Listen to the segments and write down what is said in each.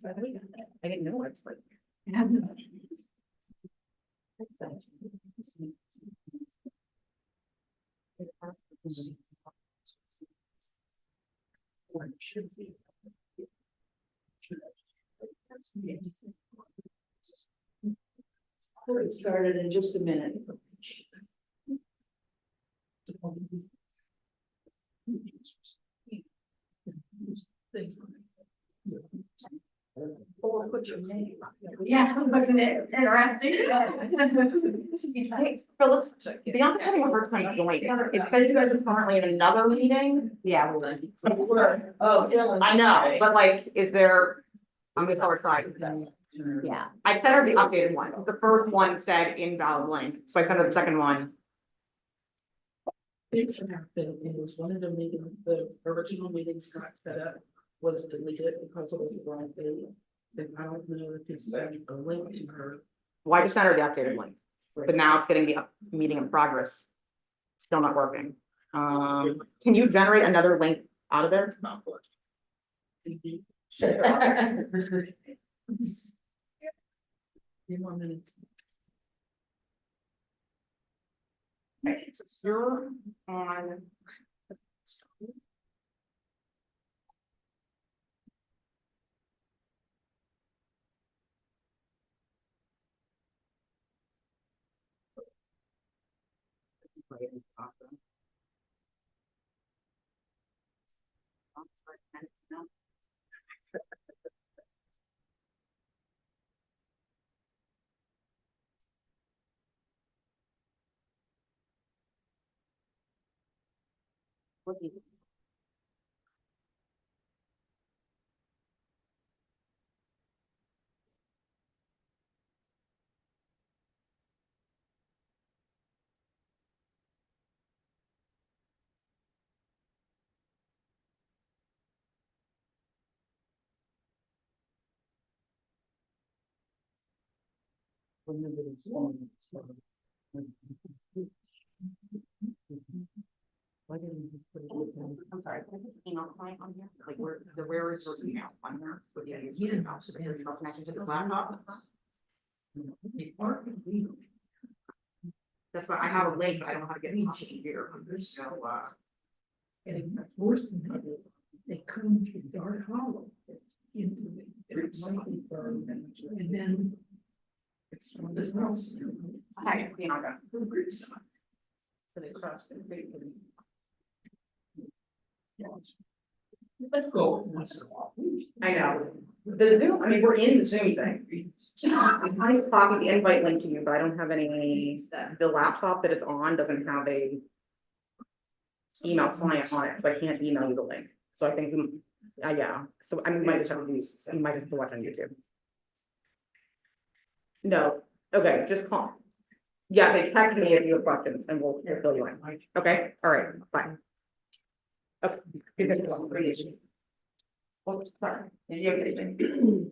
I didn't know it was like. We'll get started in just a minute. Yeah, wasn't it interesting? Phyllis, to be honest, having a hard time joining. It says you guys are currently in another meeting. Yeah. Oh, I know, but like, is there, I'm gonna tell her try. Yeah. I sent her the updated one. The first one said invalid link, so I sent her the second one. It happened is one of the meetings, the original meetings got set up was deleted because it was the wrong thing. And I don't know if it's sent a link to her. Well, I just sent her the updated link, but now it's getting the meeting in progress. Still not working. Can you generate another link out of there? Few more minutes. Okay, so you're on. Why didn't you just put it in? I'm sorry, can I put the email client on here? Like where is your email on here? With the email, so there's no connection to the laptop? That's why I have a link, but I don't know how to get it on the computer. So, And it's worse than that. They come through Dark Hollow into the. And then. It's from this house. hi, you know, So they cross the bridge. let's go. I know. The Zoom, I mean, we're in the Zoom thing. I copied the invite link to you, but I don't have any, the laptop that it's on doesn't have a email client on it, so I can't email you the link. So I think, yeah, so I might just have to use, you might just have to watch on YouTube. No, okay, just call. Yeah, they text me if you have questions and we'll fill you in. Okay, all right, bye. Okay. Oops, sorry. You okay, Jane?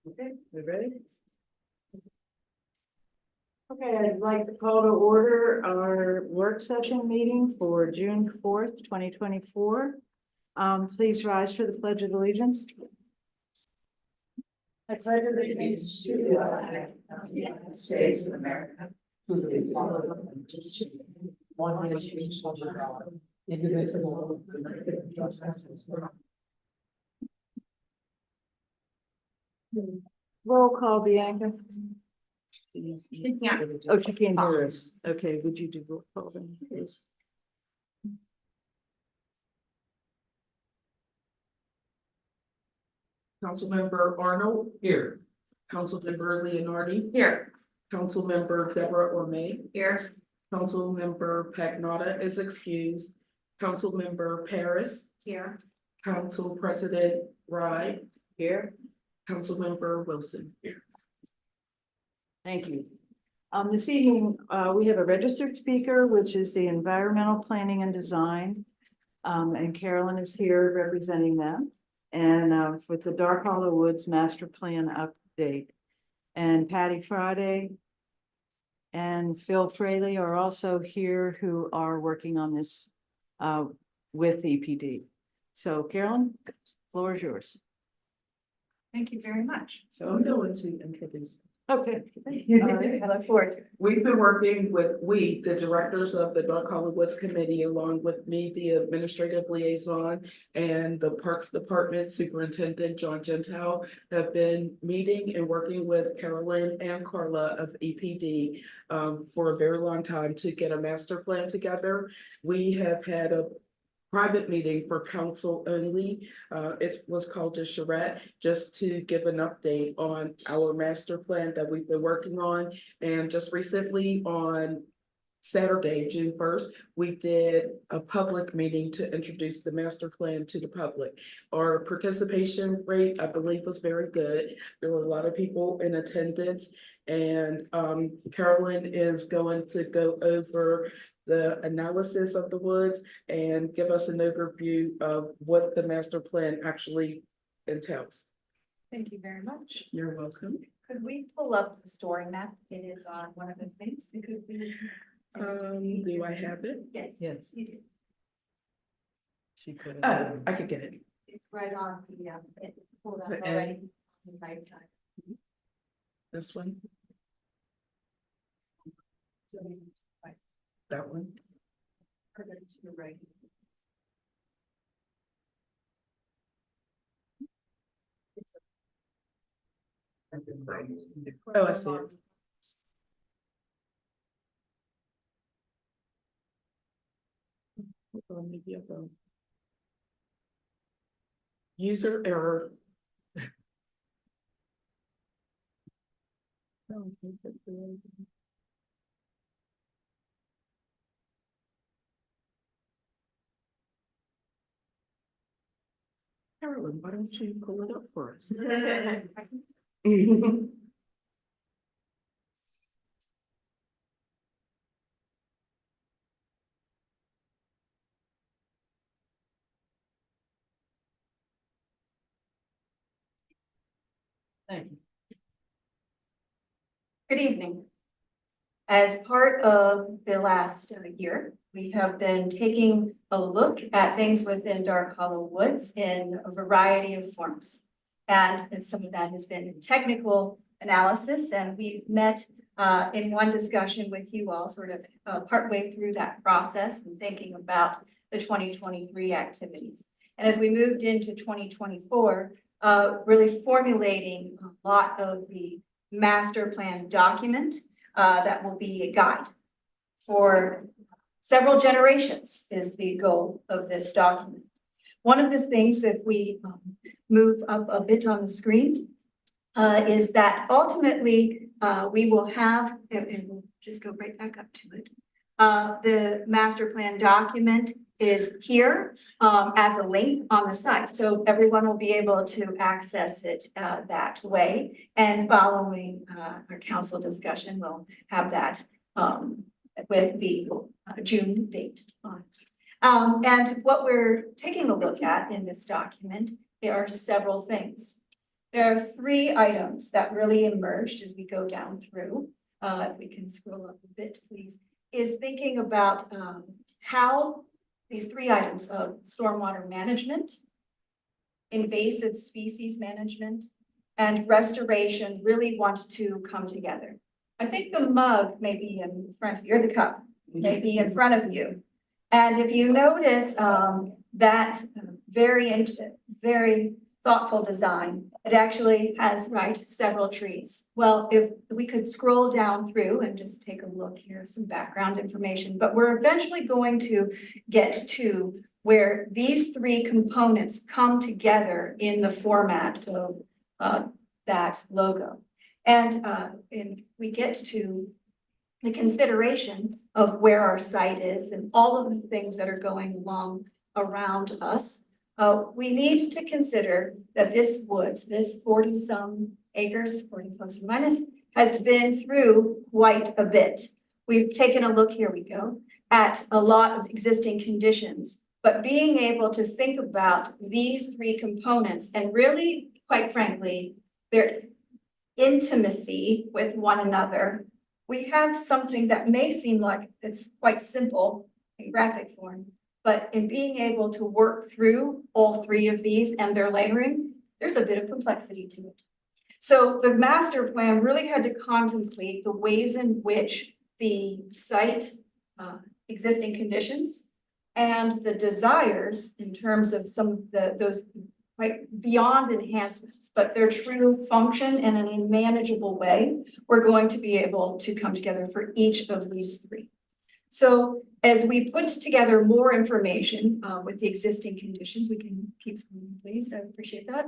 Okay, we ready? Okay, I'd like to call to order our work session meeting for June 4th, 2024. Please rise for the Pledge of Allegiance. I pledge allegiance to the flag of the United States of America, to the republic of justice, one nation under God, indivisible, with liberty and justice for all. Roll call, Bianca. She can't. Oh, she can't hear us. Okay, would you do roll call then, please? Councilmember Arnold. Here. Councilmember Leonardi. Here. Councilmember Deborah Orme. Here. Councilmember Pagnata is excused. Councilmember Paris. Here. Council President Rye. Here. Councilmember Wilson. Here. Thank you. This evening, we have a registered speaker, which is the Environmental Planning and Design. And Carolyn is here representing them. and with the Dark Hollow Woods Master Plan update. And Patty Friday and Phil Fraley are also here, who are working on this with EPD. So Carolyn, floor is yours. Thank you very much. So I'm going to introduce. Okay. I look forward to it. We've been working with, the directors of the Dark Hollow Woods Committee, along with me, the administrative liaison, and the Parks Department Superintendent, John Gentile, have been meeting and working with Carolyn and Carla of EPD for a very long time to get a master plan together. We have had a private meeting for council only. It was called a charrette, just to give an update on our master plan that we've been working on. And just recently on Saturday, June 1st, we did a public meeting to introduce the master plan to the public. Our participation rate, I believe, was very good. There were a lot of people in attendance, and Carolyn is going to go over the analysis of the woods and give us an overview of what the master plan actually entails. Thank you very much. You're welcome. Could we pull up the story map? It is on one of the things. It could be. Do I have it? Yes. Yes. You do. She put it. Oh, I could get it. It's right on the, it's pulled up The already end. on the right side. This one, So right, that one. further to the right. Oh, I see it. Hold on, maybe I'll go. User error. Carolyn, why don't you pull it up for us? Thank you. Good evening. As part of the last year, we have been taking a look at things within Dark Hollow Woods in a variety of forms. And some of that has been technical analysis, and we've met in one discussion with you all sort of partway through that process and thinking about the 2023 activities. And as we moved into 2024, really formulating a lot of the master plan document that will be a guide for several generations is the goal of this document. One of the things, if we move up a bit on the screen, is that ultimately we will have, and we'll just go right back up to it. The master plan document is here as a link on the site. So everyone will be able to access it that way. And following our council discussion, we'll have that with the June date on it. And what we're taking a look at in this document, there are several things. There are 3 items that really emerged as we go down through. If we can scroll up a bit, please, is thinking about how these 3 items of stormwater management, invasive species management, and restoration really want to come together. I think the mug may be in front of you, or the cup may be in front of you. And if you notice that very thoughtful design, it actually has, right, several trees. Well, if we could scroll down through and just take a look here, some background information, but we're eventually going to get to where these 3 components come together in the format of that logo. And we get to the consideration of where our site is and all of the things that are going along around us. We need to consider that this woods, this 40-some acres, 40 plus or minus, has been through quite a bit. We've taken a look, here we go, at a lot of existing conditions. But being able to think about these three components and really, quite frankly, their intimacy with one another, we have something that may seem like it's quite simple in graphic form, but in being able to work through all three of these and their layering, there's a bit of complexity to it. So the master plan really had to contemplate the ways in which the site existing conditions and the desires in terms of some of those right beyond enhancements, but their true function in a manageable way, we're going to be able to come together for each of these three. So as we put together more information with the existing conditions, we can keep scrolling, please. I appreciate that.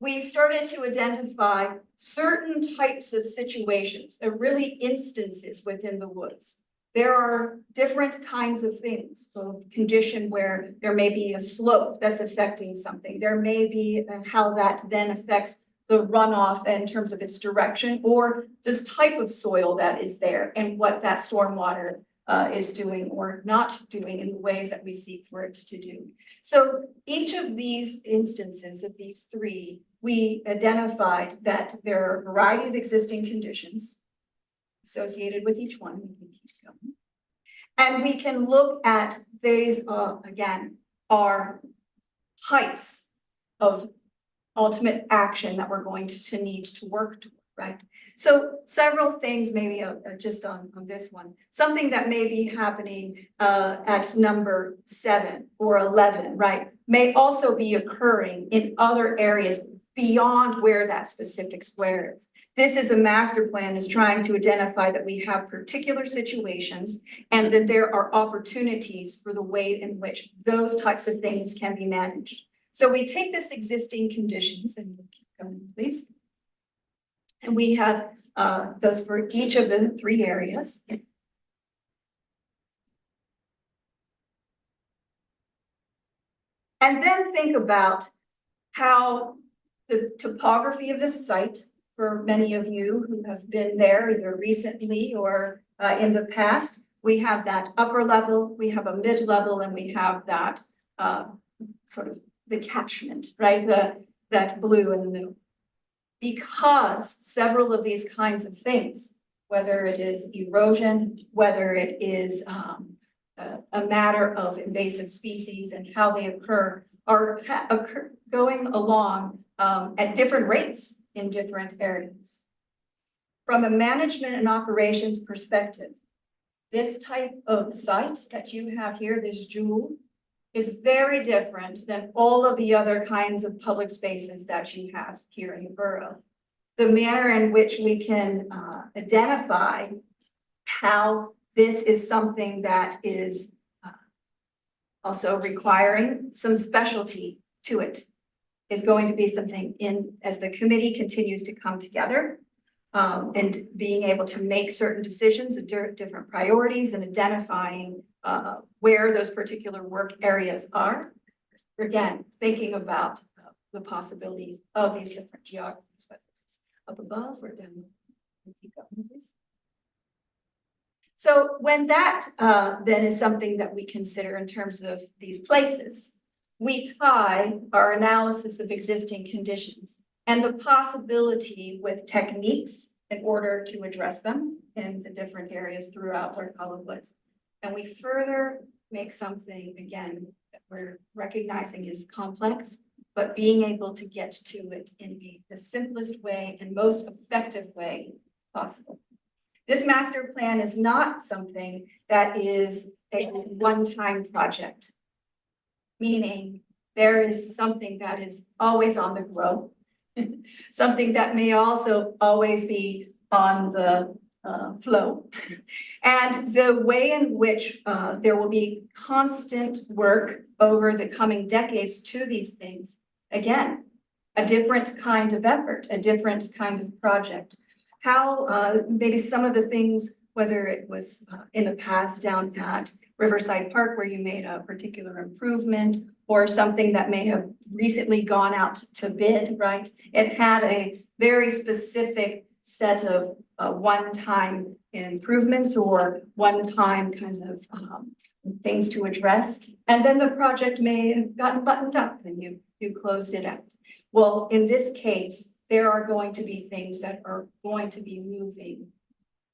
We started to identify certain types of situations, really instances within the woods. There are different kinds of things, of condition where there may be a slope that's affecting something. There may be how that then affects the runoff in terms of its direction, or this type of soil that is there and what that stormwater is doing or not doing in the ways that we seek for it to do. So each of these instances of these three, we identified that there are a variety of existing conditions associated with each one. We can keep going. And we can look at these, again, are types of ultimate action that we're going to need to work toward, right? So several things maybe just on this one. Something that may be happening at number 7 or 11, right, may also be occurring in other areas beyond where that specific square is. This is a master plan is trying to identify that we have particular situations and that there are opportunities for the way in which those types of things can be managed. So we take this existing conditions and we'll keep going, please. And we have those for each of the three areas. And then think about how the topography of this site, for many of you who have been there either recently or in the past, we have that upper level, we have a mid-level, and we have that sort of the catchment, right? That blue in the middle. Because several of these kinds of things, whether it is erosion, whether it is a matter of invasive species and how they occur, are going along at different rates in different areas. From a management and operations perspective, this type of site that you have here, this jewel, is very different than all of the other kinds of public spaces that you have here in the borough. The manner in which we can identify how this is something that is also requiring some specialty to it is going to be something in as the committee continues to come together and being able to make certain decisions and different priorities and identifying where those particular work areas are. Again, thinking about the possibilities of these different geographies, whether it's up above or down. Keep going, please. So when that then is something that we consider in terms of these places, we tie our analysis of existing conditions and the possibility with techniques in order to address them in the different areas throughout our Dark Hollow Woods. And we further make something, again, that we're recognizing is complex, but being able to get to it in the simplest way and most effective way possible. This master plan is not something that is a one-time project, meaning there is something that is always on the grow, something that may also always be on the flow. And the way in which there will be constant work over the coming decades to these things, again, a different kind of effort, a different kind of project. How maybe some of the things, whether it was in the past down at Riverside Park where you made a particular improvement or something that may have recently gone out to bid, right? It had a very specific set of one-time improvements or one-time kinds of things to address. And then the project may have gotten buttoned up and you closed it out. Well, in this case, there are going to be things that are going to be moving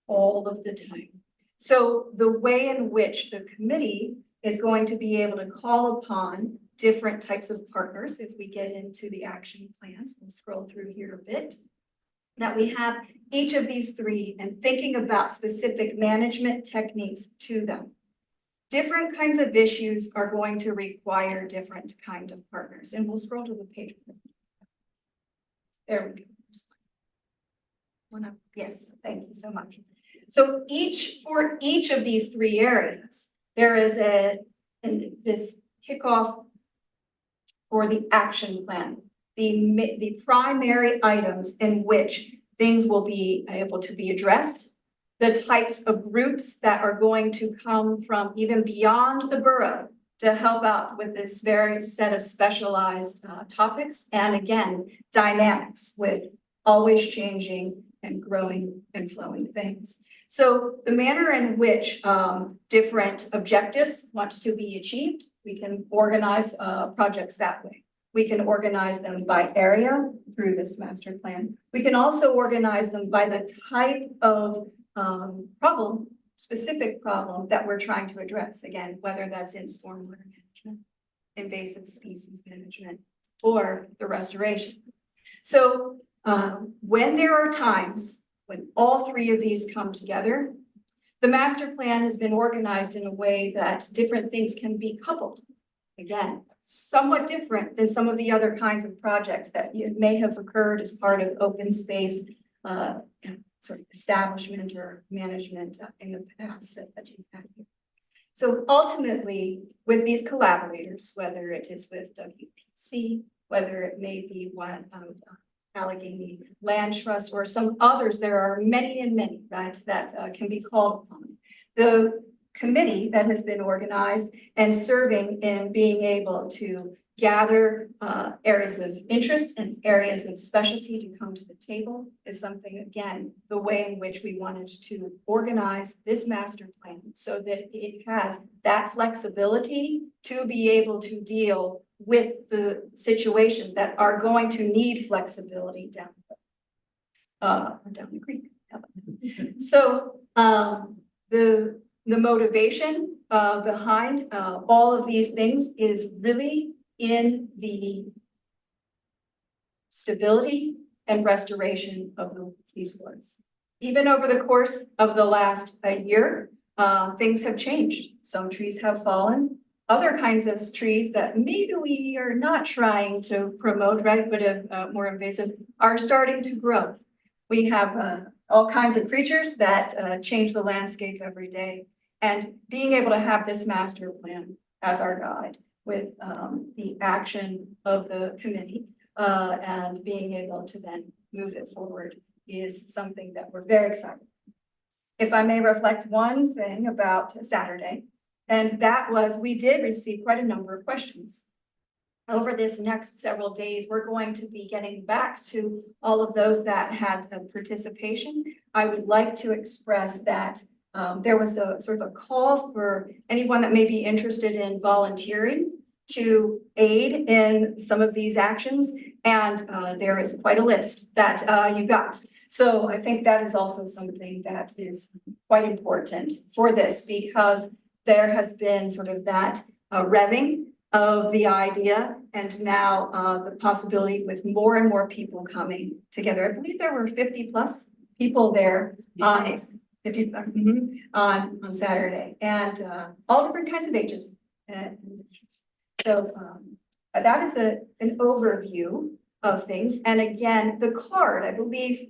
all of the time. So the way in which the committee is going to be able to call upon different types of partners as we get into the action plans, we'll scroll through here a bit, that we have each of these three and thinking about specific management techniques to them. Different kinds of issues are going to require different kind of partners, and we'll scroll to the page. There we go. Yes, thank you so much. So for each of these three areas, there is this kickoff for the action plan, the primary items in which things will be able to be addressed, the types of groups that are going to come from even beyond the borough to help out with this very set of specialized topics, and again, dynamics with always changing and growing and flowing things. So the manner in which different objectives want to be achieved, we can organize projects that way. We can organize them by area through this master plan. We can also organize them by the type of specific problem that we're trying to address. Again, whether that's in stormwater management, invasive species management, or the restoration. So when there are times when all three of these come together, the master plan has been organized in a way that different things can be coupled. Again, somewhat different than some of the other kinds of projects that may have occurred as part of open space sort of establishment or management in the past that you've had here. So ultimately, with these collaborators, whether it is with WPC, whether it may be one of Allegheny Land Trust or some others, there are many and many, right, that can be called upon. The committee that has been organized and serving in being able to gather areas of interest and areas of specialty to come to the table is something, again, the way in which we wanted to organize this master plan so that it has that flexibility to be able to deal with the situations that are going to need flexibility down the creek. So the motivation behind all of these things is really in the stability and restoration of these woods. Even over the course of the last year, things have changed. Some trees have fallen. Other kinds of trees that maybe we are not trying to promote, right, but more invasive, are starting to grow. We have all kinds of creatures that change the landscape every day. And being able to have this master plan as our guide with the action of the committee and being able to then move it forward is something that we're very excited. If I may reflect one thing about Saturday, and that was we did receive quite a number of questions. Over this next several days, we're going to be getting back to all of those that had participation. I would like to express that there was a sort of a call for anyone that may be interested in volunteering to aid in some of these actions. And there is quite a list that you got. So I think that is also something that is quite important for this, because there has been sort of that revving of the idea, and now the possibility with more and more people coming together. I believe there were 50 plus people there on Saturday, and all different kinds of ages. So that is an overview of things. And again, the card, I believe,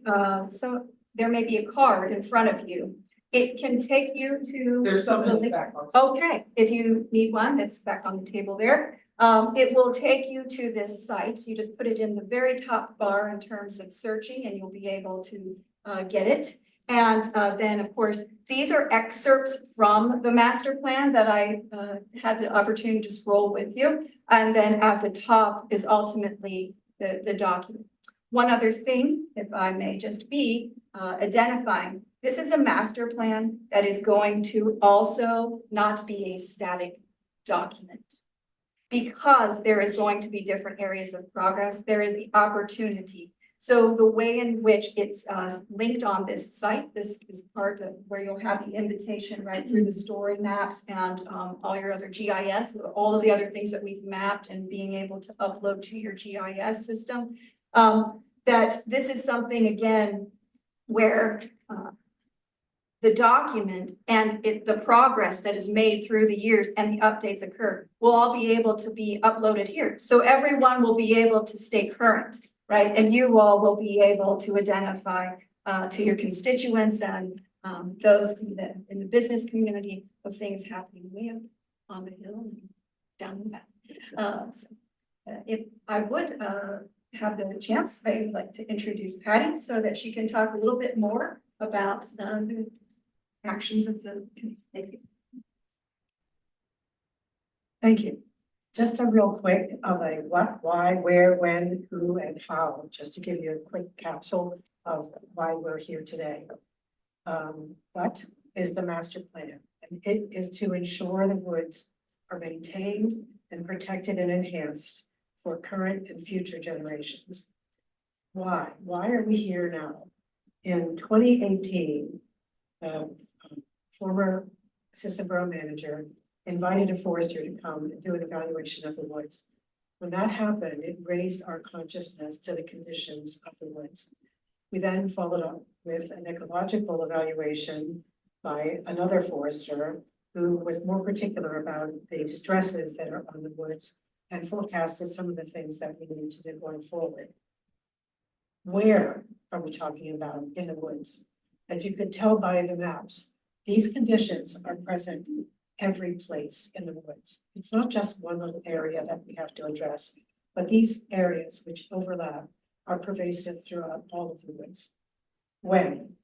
so there may be a card in front of you. It can take you to. There's some in the back box. Okay, if you need one, it's back on the table there. It will take you to this site. You just put it in the very top bar in terms of searching, and you'll be able to get it. And then, of course, these are excerpts from the master plan that I had the opportunity to scroll with you. And then at the top is ultimately the document. One other thing, if I may just be identifying, this is a master plan that is going to also not be a static document. Because there is going to be different areas of progress, there is the opportunity. So the way in which it's linked on this site, this is part of where you'll have the invitation right through the story maps and all your other GIS, all of the other things that we've mapped and being able to upload to your GIS system. That this is something, again, where the document and the progress that is made through the years and the updates occur will all be able to be uploaded here. So everyone will be able to stay current, right? And you all will be able to identify to your constituents and those in the business community of things happening way up on the hill and down the valley. If I would have the chance, I would like to introduce Patty so that she can talk a little bit more about the actions of the committee. Thank you. Thank you. Just a real quick of a what, why, where, when, who, and how, just to give you a quick capsule of why we're here today. What is the master plan? And it is to ensure the woods are maintained and protected and enhanced for current and future generations. Why? Why are we here now? In 2018, the former assistant borough manager invited a forester to come and do an evaluation of the woods. When that happened, it raised our consciousness to the conditions of the woods. We then followed up with an ecological evaluation by another forester who was more particular about the stresses that are on the woods and forecasted some of the things that we need to do going forward. Where are we talking about in the woods? As you could tell by the maps, these conditions are present every place in the woods. It's not just one little area that we have to address, but these areas which overlap are pervasive throughout all of the woods. When?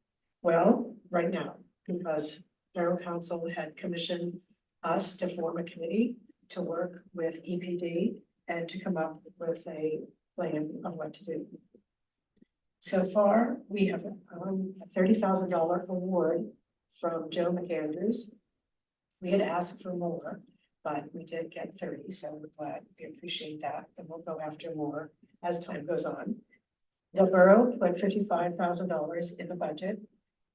Well, right now, because Borough Council had commissioned us to form a committee to work with EPD and to come up with a plan of what to do. So far, we have a $30,000 award from Joe McAndrews. We had asked for more, but we did get 30, so we're glad. We appreciate that, and we'll go after more as time goes on. The borough put $55,000 in the budget,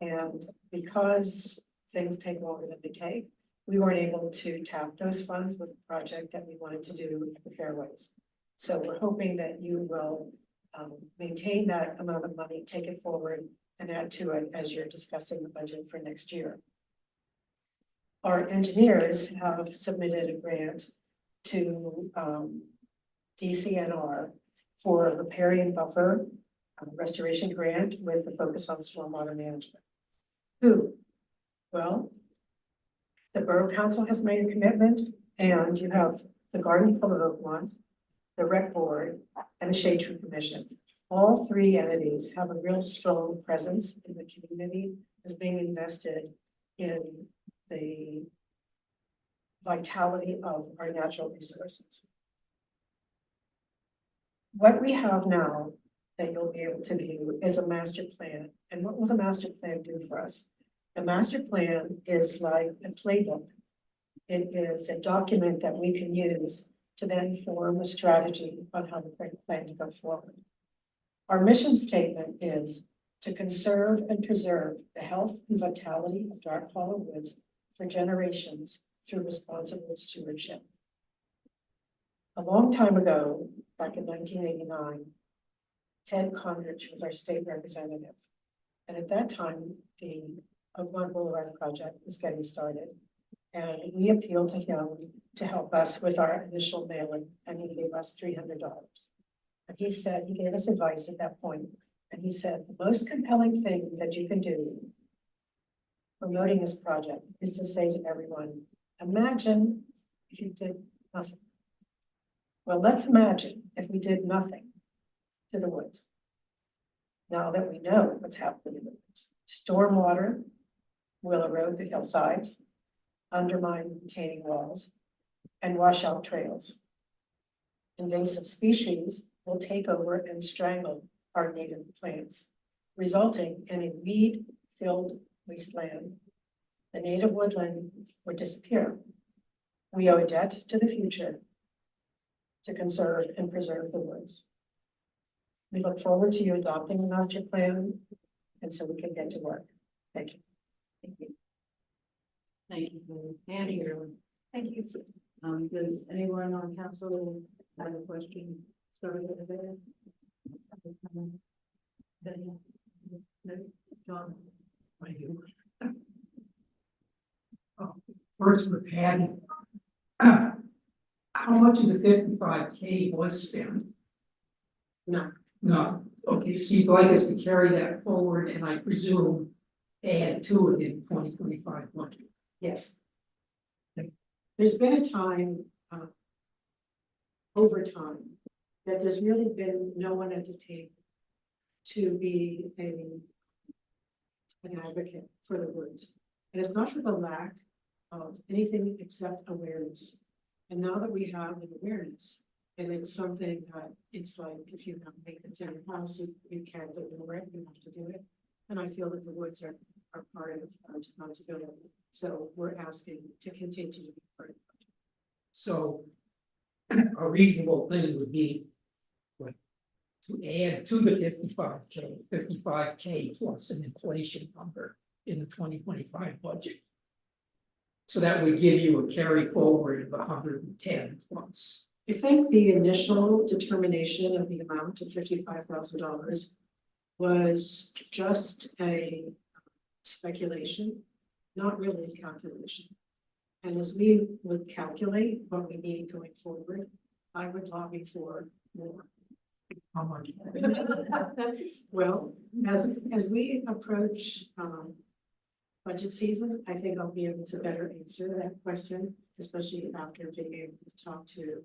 and because things take longer than they take, we weren't able to tap those funds with the project that we wanted to do at the fairways. So we're hoping that you will maintain that amount of money, take it forward, and add to it as you're discussing the budget for next year. Our engineers have submitted a grant to DCNR for a riparian buffer restoration grant with a focus on stormwater management. Who? Well, the Borough Council has made a commitment, and you have the Garden Club of Oakmont, the Rec Board, and the Shade Tree Commission. All three entities have a real strong presence in the community as being invested in the vitality of our natural resources. What we have now that you'll be able to view is a master plan. And what will the master plan do for us? The master plan is like a playbook. It is a document that we can use to then form a strategy on how we plan to go forward. Our mission statement is to conserve and preserve the health and vitality of Dark Hollow Woods for generations through responsible stewardship. A long time ago, back in 1989, Ted Condrich was our state representative. And at that time, the Oakmont Boulevard project was getting started. And we appealed to him to help us with our initial mailing, and he gave us $300. And he said, he gave us advice at that point, and he said, the most compelling thing that you can do promoting this project is to say to everyone, imagine if you did nothing. Well, let's imagine if we did nothing to the woods. Now that we know what's happening in the woods, stormwater will erode the hillsides, undermine retaining walls, and wash out trails. Invasive species will take over and strangle our native plants, resulting in a weed-filled wasteland. The native woodland would disappear. We owe a debt to the future to conserve and preserve the woods. We look forward to you adopting the master plan, and so we can get to work. Thank you. Thank you. Thank you, Andy. Thank you. Does anyone on council have a question? Start with Isaiah. No, John. I do. First for Patty. How much of the 55K was spent? No. No, okay, so you'd like us to carry that forward and I presume add to it in 2025 budget. Yes. There's been a time, over time, that there's really been no one at the table to be an advocate for the woods. And it's not for the lack of anything except awareness. And now that we have an awareness, and it's something that it's like, if you have maintenance in your house, you can't ignore it, you have to do it. And I feel that the woods are part of our responsibility. So we're asking to continue to be part of it. So a reasonable thing would be what, to add to the 55K plus an inflation number in the 2025 budget. So that would give you a carry forward of 110 plus. I think the initial determination of the amount of $55,000 was just a speculation, not really a calculation. And as we would calculate what we need going forward, I would lobby for more. How much? Well, as we approach budget season, I think I'll be able to better answer that question, especially after being able to talk to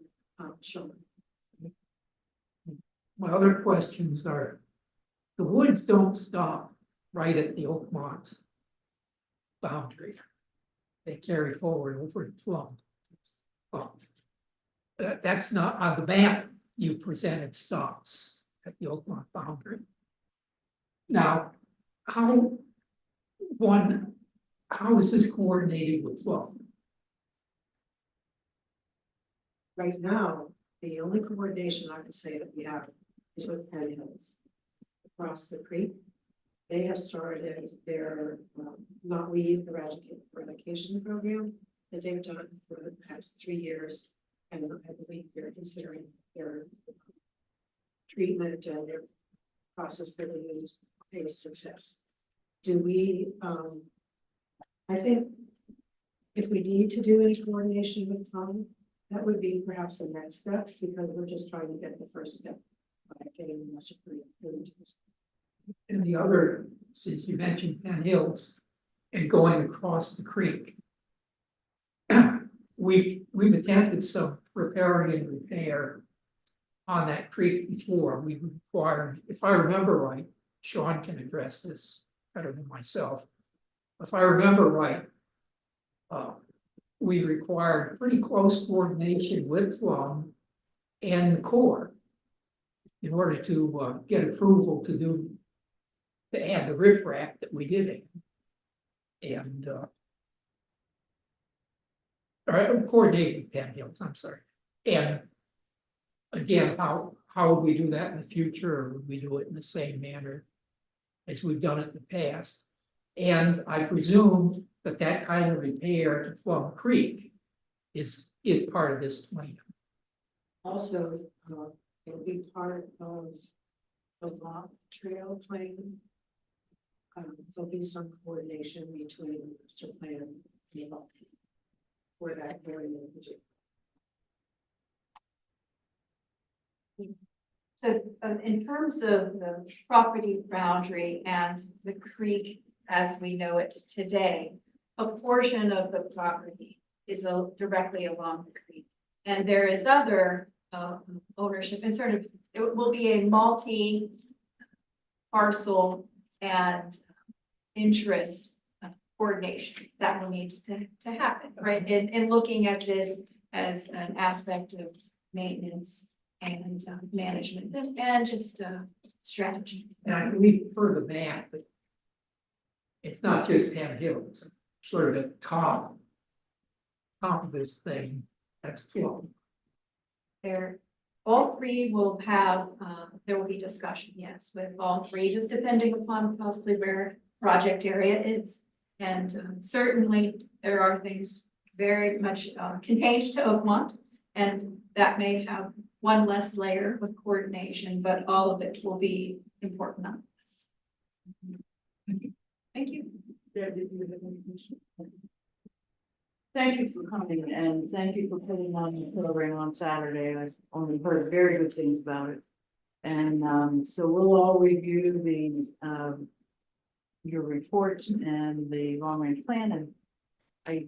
Sean. My other questions are, the woods don't stop right at the Oakmont boundary. They carry forward over to Plum. That's not on the map you presented, stops at the Oakmont boundary. Now, how is this coordinated with Plum? Right now, the only coordination I can say that we have is with Penn Hills. Across the creek, they have started their knotweed eradication program that they've done for the past 3 years. And I believe they're considering their treatment and their process that they use a success. Do we, I think if we need to do any coordination with Tom, that would be perhaps the next step, because we're just trying to get the first step by getting the master plan into this. And the other, since you mentioned Penn Hills and going across the creek, we've attempted some repairing and repair on that creek before. We required, if I remember right, Sean can address this better than myself. If I remember right, we required pretty close coordination with Plum and the Corps in order to get approval to add the riprap that we did. And coordinating with Penn Hills, I'm sorry. And again, how would we do that in the future, or would we do it in the same manner as we've done it in the past? And I presume that kind of repair to Plum Creek is part of this plan. Also, it'll be part of the walk trail plan. There'll be some coordination between the master plan and the walk for that area in particular. So in terms of the property boundary and the creek as we know it today, a portion of the property is directly along the creek. And there is other ownership and sort of, it will be a multi-parcel and interest coordination that will need to happen, right? In looking at this as an aspect of maintenance and management and just strategy. And I we've heard of that, but it's not just Pan Hill, it's sort of at the top of this thing, that's plural. There, all three will have, there will be discussion, yes, with all three, just depending upon possibly where project area is. And certainly, there are things very much contained to Oakmont, and that may have one less layer of coordination, but all of it will be important on this. Thank you. Deb, did you have any questions? Thank you for coming and thank you for putting on the program on Saturday. I've only heard very good things about it. And so we'll all review the your reports and the long range plan, and I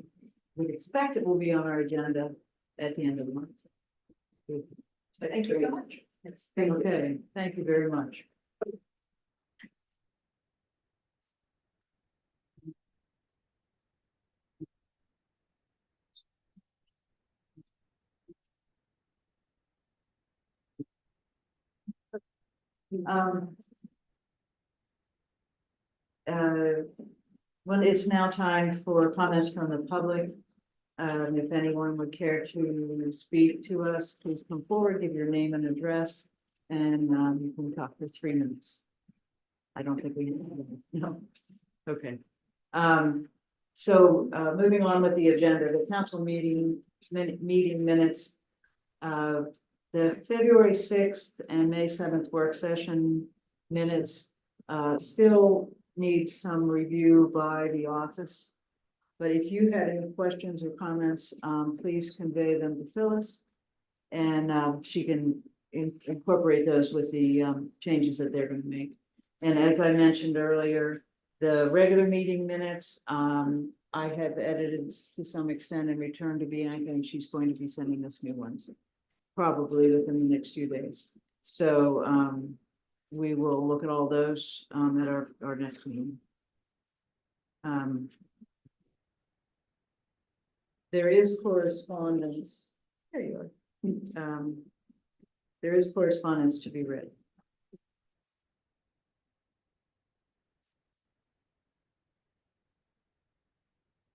would expect it will be on our agenda at the end of the month. Thank you so much. Okay, thank you very much. Well, it's now time for comments from the public. If anyone would care to speak to us, please come forward, give your name and address, and you can talk for 3 minutes. I don't think we, no, okay. So moving on with the agenda, the council meeting minutes. The February 6th and May 7th work session minutes still need some review by the office. But if you had any questions or comments, please convey them to Phyllis. And she can incorporate those with the changes that they're going to make. And as I mentioned earlier, the regular meeting minutes, I have edited to some extent and returned to Bianca, and she's going to be sending us new ones, probably within the next few days. So we will look at all those at our next meeting. There is correspondence. There you are. There is correspondence to be read.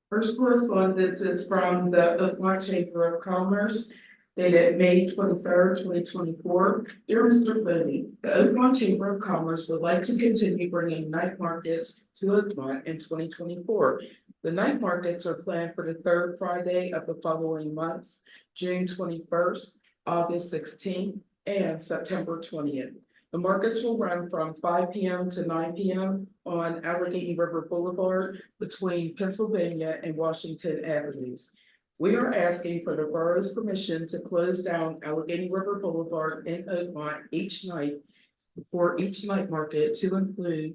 First correspondence is from the Oakmont Chamber of Commerce dated May 23rd, 2024. Dear Mr. Bodie, the Oakmont Chamber of Commerce would like to continue bringing night markets to Oakmont in 2024. The night markets are planned for the 3rd Friday of the following months, June 21st, August 16th, and September 20th. The markets will run from 5 p.m. to 9 p.m. on Allegheny River Boulevard between Pennsylvania and Washington Avenues. We are asking for the borough's permission to close down Allegheny River Boulevard in Oakmont each night for each night market to include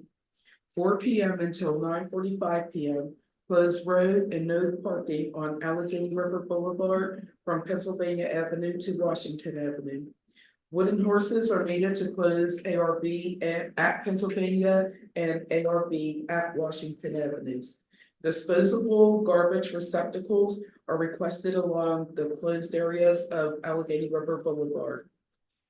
4 p.m. until 9:45 p.m. closed road and no parking on Allegheny River Boulevard from Pennsylvania Avenue to Washington Avenue. Wooden horses are needed to close ARB at Pennsylvania and ARB at Washington Avenues. Disposable garbage receptacles are requested along the closed areas of Allegheny River Boulevard.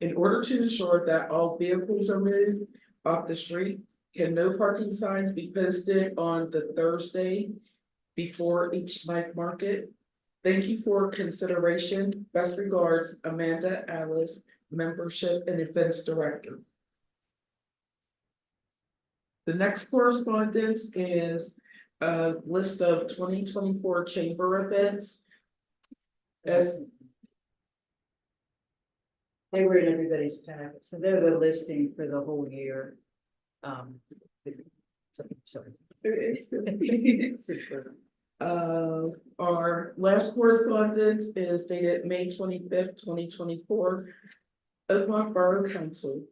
In order to ensure that all vehicles are moved off the street, can no parking signs be posted on the Thursday before each night market? Thank you for consideration. Best regards, Amanda Alice, Membership and Events Director. The next correspondence is a list of 2024 chamber events. As They were in everybody's packet, so they're the listing for the whole year. Sorry. Our last correspondence is dated May 25th, 2024. Oakmont Borough Council.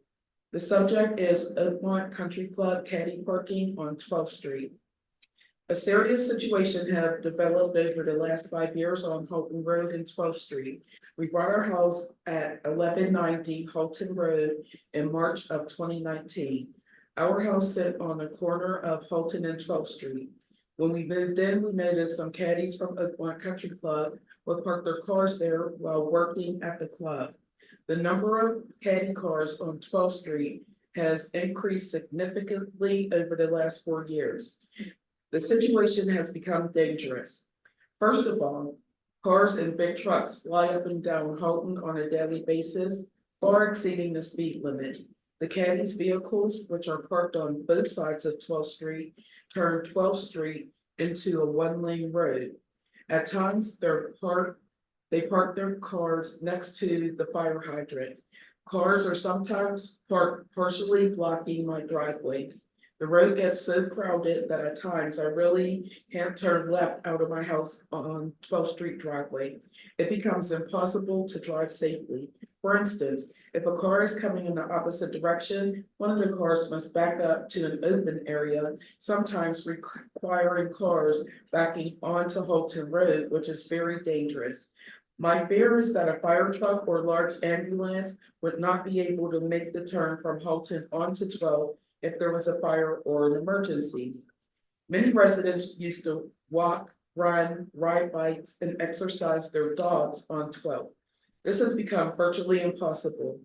The subject is Oakmont Country Club caddy parking on 12th Street. A serious situation have developed over the last 5 years on Holton Road and 12th Street. We bought our house at 1190 Holton Road in March of 2019. Our house sit on the corner of Holton and 12th Street. When we moved in, we noticed some caddies from Oakmont Country Club would park their cars there while working at the club. The number of caddy cars on 12th Street has increased significantly over the last 4 years. The situation has become dangerous. First of all, cars and big trucks fly up and down Houghton on a daily basis, far exceeding the speed limit. The caddies' vehicles, which are parked on both sides of 12th Street, turn 12th Street into a one-lane road. At times, they park their cars next to the fire hydrant. Cars are sometimes parked partially blocking my driveway. The road gets so crowded that at times I really can't turn left out of my house on 12th Street driveway. It becomes impossible to drive safely. For instance, if a car is coming in the opposite direction, one of the cars must back up to an open area, sometimes requiring cars backing onto Holton Road, which is very dangerous. My fear is that a fire truck or large ambulance would not be able to make the turn from Holton onto 12 if there was a fire or an emergency. Many residents used to walk, run, ride bikes, and exercise their dogs on 12. This has become virtually impossible.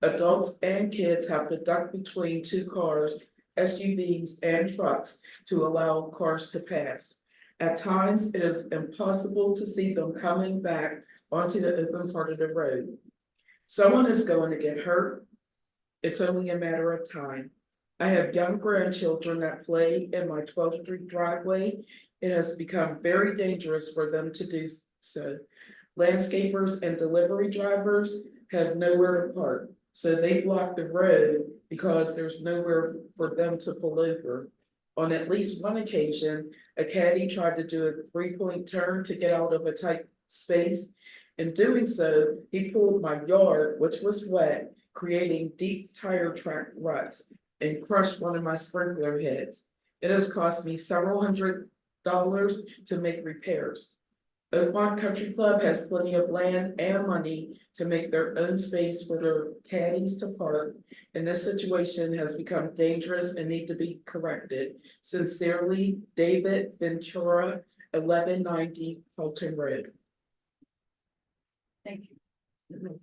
Adults and kids have to duck between two cars, SUVs, and trucks to allow cars to pass. At times, it is impossible to see them coming back onto the open part of the road. Someone is going to get hurt. It's only a matter of time. I have young grandchildren that play in my 12th Street driveway. It has become very dangerous for them to do so. Landscapers and delivery drivers have nowhere to park, so they block the road because there's nowhere for them to pull over. On at least one occasion, a caddy tried to do a 3-point turn to get out of a tight space. In doing so, he pulled my yard, which was wet, creating deep tire track ruts, and crushed one of my sprinkler heads. It has cost me several $100s to make repairs. Oakmont Country Club has plenty of land and money to make their own space for their caddies to park, and this situation has become dangerous and need to be corrected. Sincerely, David Ventura, 1190 Holton Road. Thank you.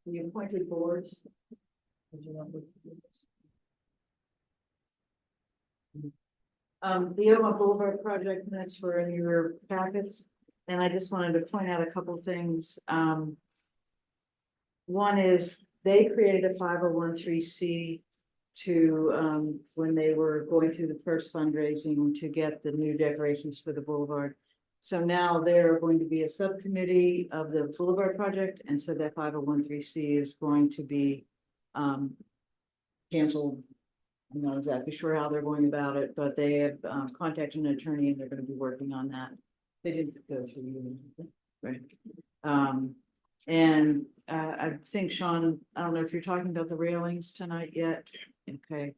The appointed boards. Would you want me to do this? The Oakmont Boulevard project minutes were in your packets, and I just wanted to point out a couple things. One is they created a 501(c)(3) to, when they were going through the first fundraising to get the new decorations for the boulevard. So now they're going to be a subcommittee of the Boulevard project, and so that 501(c) is going to be canceled. I'm not exactly sure how they're going about it, but they have contacted an attorney and they're going to be working on that. They didn't go through you, right? And I think, Sean, I don't know if you're talking about the railings tonight yet. Okay.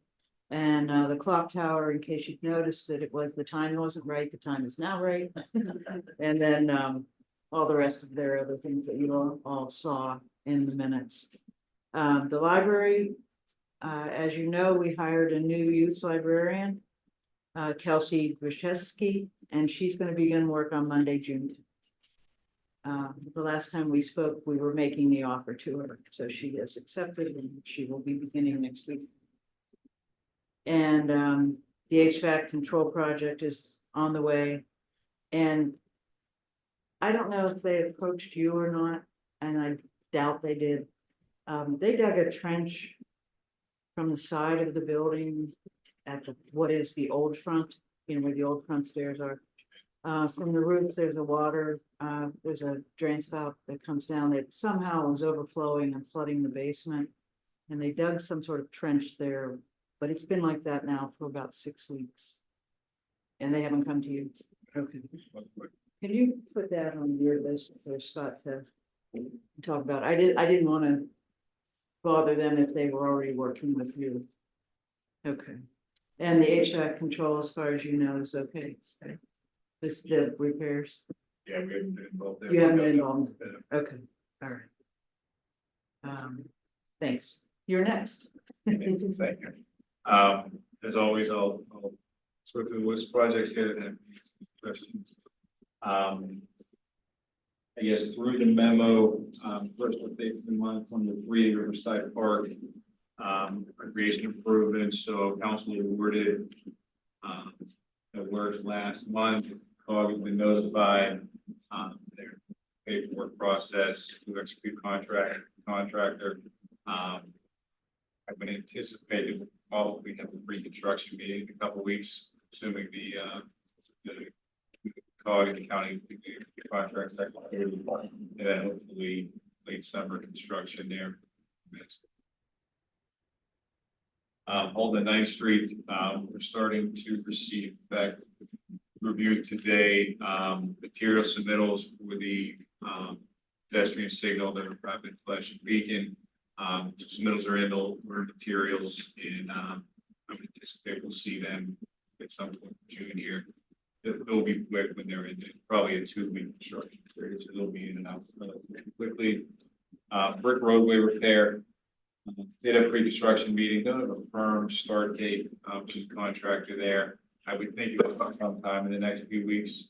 And the clock tower, in case you've noticed that it was, the time wasn't right, the time is now right. And then all the rest of their other things that you all saw in the minutes. The library, as you know, we hired a new youth librarian, Kelsey Grishesky, and she's going to begin work on Monday, June 10th. The last time we spoke, we were making the offer to her, so she has accepted and she will be beginning next week. And the HVAC control project is on the way. And I don't know if they approached you or not, and I doubt they did. They dug a trench from the side of the building at the, what is the old front, you know, where the old front stairs are. From the roof, there's a water, there's a drain spout that comes down that somehow was overflowing and flooding the basement. And they dug some sort of trench there, but it's been like that now for about 6 weeks. And they haven't come to you. Okay. Can you put that on your list for Scott to talk about? I didn't want to bother them if they were already working with you. Okay. And the HVAC control, as far as you know, is okay. Just the repairs. Yeah, we haven't been involved there. You haven't been involved. Okay, all right. Thanks. You're next. Thank you. As always, I'll sort through the list of projects here and have questions. I guess through the memo first update of the month from the 3 Riverside Park. Recreation improvements, so council awarded. The works last month, COG has been notified, their paperwork process to execute contractor. I've been anticipating we'll probably have a pre-construction meeting in a couple weeks, assuming the COG and the county contracts that and then hopefully late summer construction there. Holden 9th Street, we're starting to receive back review today, material submittals for the pedestrian signal, the rapid flashing beacon. Submittals are in, order materials, and I anticipate we'll see them at some point in June here. They'll be quick when they're in, probably a 2-week construction period, so they'll be in and out relatively quickly. Brick roadway repair. Did a pre-construction meeting, don't have a firm start date to the contractor there. I would think it will come sometime in the next few weeks.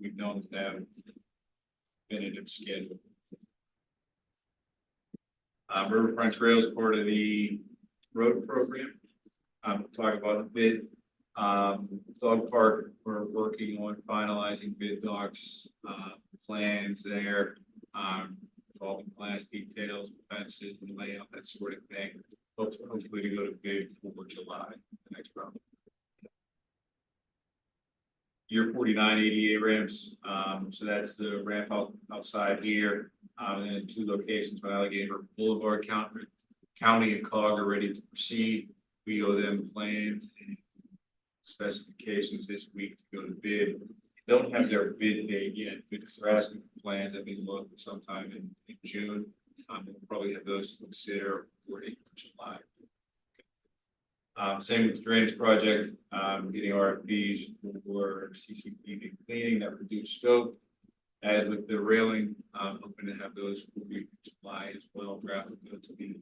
We've known them definitive schedule. Riverfront Trails part of the road program. Talk about the bid. Dog park, we're working on finalizing bid docs, plans there. All the class details, fences and layout, that sort of thing. Hopefully to go to bid for July, the next round. Year 49 ADA ramps, so that's the ramp outside here, and then 2 locations on Alligator Boulevard. County and COG are ready to proceed. We owe them plans and specifications this week to go to bid. Don't have their bid date yet, because they're asking for plans. I think we'll look sometime in June. We'll probably have those to consider for July. Same with the drainage project, getting RFPs for CCTV cleaning that reduced scope. As with the railing, hoping to have those for July as well. Drafted to the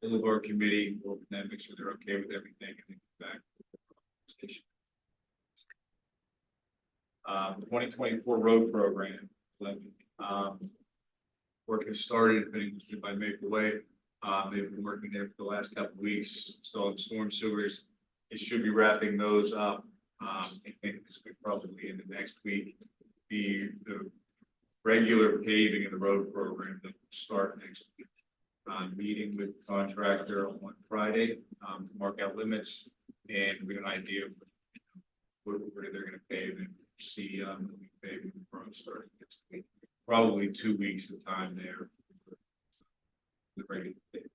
Boulevard Committee. We'll then make sure they're okay with everything and then get back to the conversation. 2024 road program. Work has started, finished by Maple Way. They've been working there for the last couple of weeks, installing storm sewers. It should be wrapping those up. I think this week, probably in the next week. The regular paving of the road program that will start next week. Meeting with the contractor on Friday to mark out limits, and we have an idea of where they're going to pave and see paving from starting next week. Probably 2 weeks of time there. The regular paving.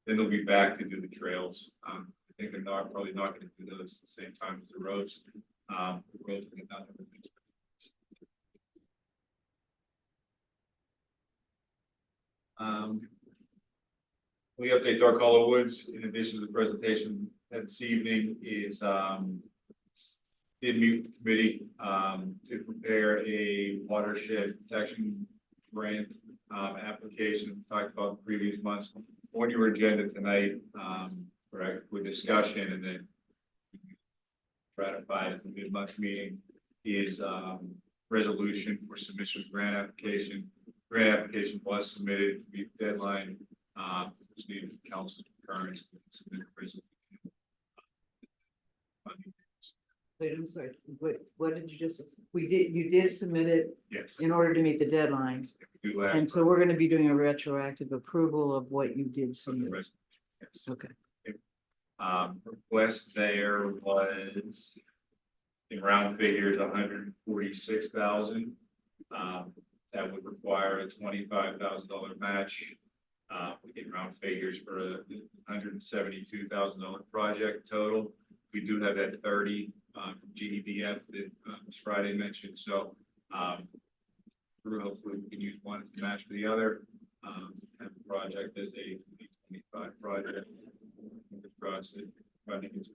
Then they'll be back to do the trails. I think they're probably not going to do those at the same time as the roads. The roads will get done. We update Dark Hollow Woods. In addition to the presentation this evening, is did meet with the committee to prepare a watershed protection grant application. Talked about the previous months on your agenda tonight, right, with discussion and then ratified at the mid-month meeting is resolution for submission of grant application. Grant application was submitted to meet the deadline. Just needed council concurrence to submit a resolution. Wait, I'm sorry, what did you just, you did submit it Yes. in order to meet the deadlines. Do last And so we're gonna be doing a retroactive approval of what you did from the submit. resolution. Yes. Okay. Request there was in round figures, 146,000. That would require a $25,000 match. We get round figures for a $172,000 project total. We do have that 30 from GDBF that Ms. Friday mentioned. So hopefully we can use one as a match for the other. Have the project as a 2025 project. Across it, running its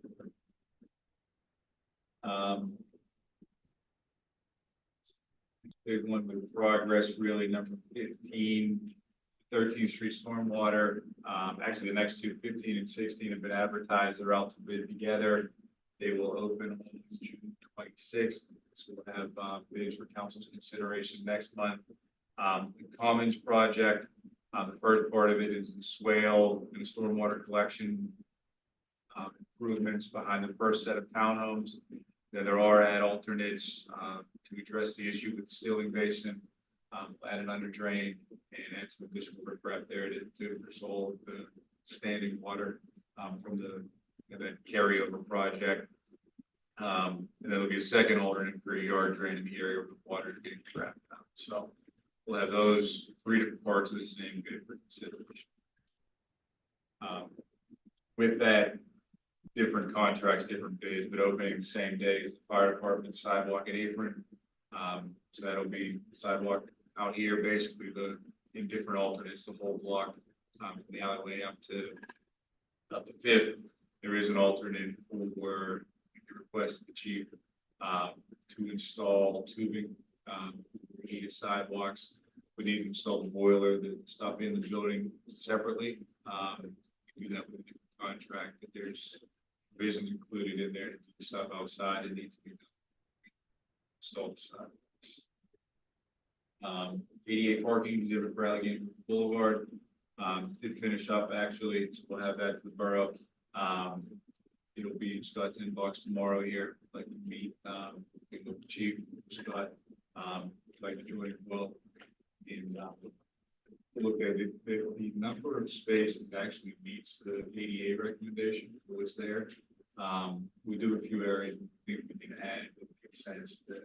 big one with progress, really number 15, 13th Street Stormwater. Actually, the next two, 15 and 16, have been advertised. They're out to bid together. They will open on June 26th. So we'll have bids for council's consideration next month. The Commons project, the first part of it is the swale and stormwater collection improvements behind the first set of townhomes. Then there are add alternates to address the issue with the sealing basin, add an under drain and add some additional riprap there to resolve the standing water from the that carryover project. And then there'll be a second alternate for a yard drain in the area where the water is getting trapped out. So we'll have those 3 different parts of the same good for consideration. With that, different contracts, different bids, but opening the same day as the fire department sidewalk and apron. So that'll be sidewalk out here, basically in different alternates, the whole block, from the alleyway up to Fifth. There is an alternate for the request of the chief to install tubing, heated sidewalks. We need to install the boiler, the stuff in the building separately. We do that with a contract, but there's provisions included in there to do stuff outside. It needs to be installed sidewalks. 88 parking exhibit for Allegheny Boulevard. Did finish up actually, so we'll have that to the borough. It'll be Scott's inbox tomorrow here. I'd like to meet with the chief, Scott, like to join as well. And look at it, the number of spaces actually meets the ADA recommendation for what's there. We do a few areas we can add, it makes sense to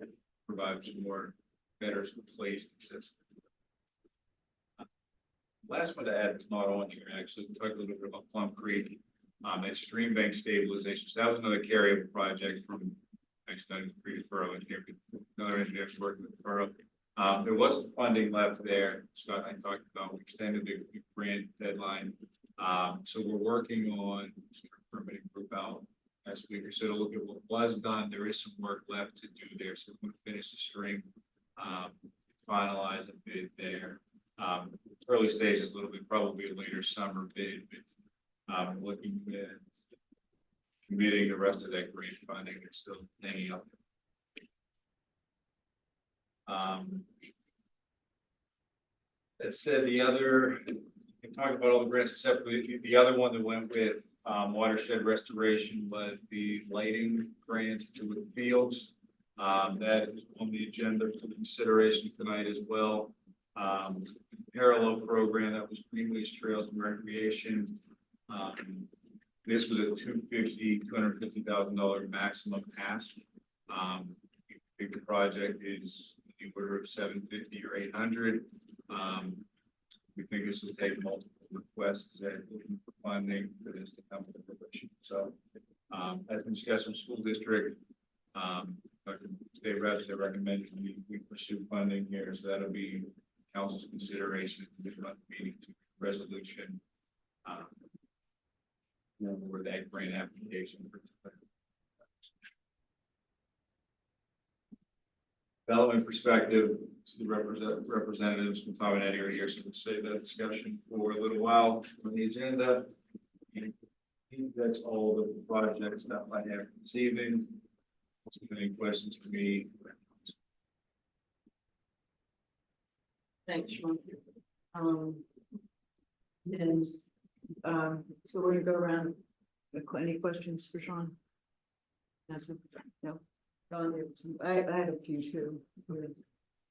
provide some more better placed accessibility. Last one to add is not on here, actually. We talked a little bit about Plum Creek, that stream bank stabilization. So that was another carryover project from actually not the previous borough engineer, but another engineer working with the borough. There was some funding left there. Scott and I talked about, we extended the grant deadline. So we're working on permitting group out last week or so to look at what was done. There is some work left to do there. So we're going to finish the string, finalize a bid there. Early stages, a little bit, probably a later summer bid, but looking at committing the rest of that grant funding that's still hanging up. That said, the other, you can talk about all the grants separately. The other one that went with watershed restoration was the lighting grant to the fields. That is on the agenda for consideration tonight as well. Parallel program that was Greenways Trails and Recreation. This was a $250,000 maximum ask. I think the project is in the order of 750 or 800. We think this will take multiple requests and looking for funding for this to come to fruition. So, as been discussed with school district, state reps have recommended we pursue funding here, so that'll be council's consideration at the month meeting to resolution for that grant application. Development perspective, the representatives from Tom and Eddie are here, so we'll save that discussion for a little while on the agenda. And I think that's all the project stuff I have this evening. Any questions for me? Thanks, Sean. So we're gonna go around. Any questions for Sean? That's it. No. I had a few too.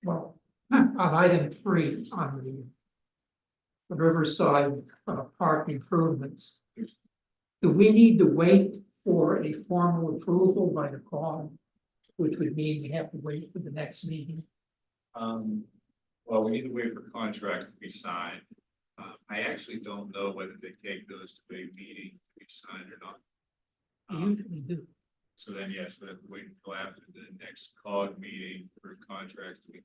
Well, on item 3 on the Riverside Park improvements, do we need to wait for a formal approval by the COG, which would mean we have to wait for the next meeting? Well, we need to wait for contracts to be signed. I actually don't know whether they take those to a meeting to be signed or not. We usually do. So then, yes, we have to wait until after the next COG meeting for contracts to be.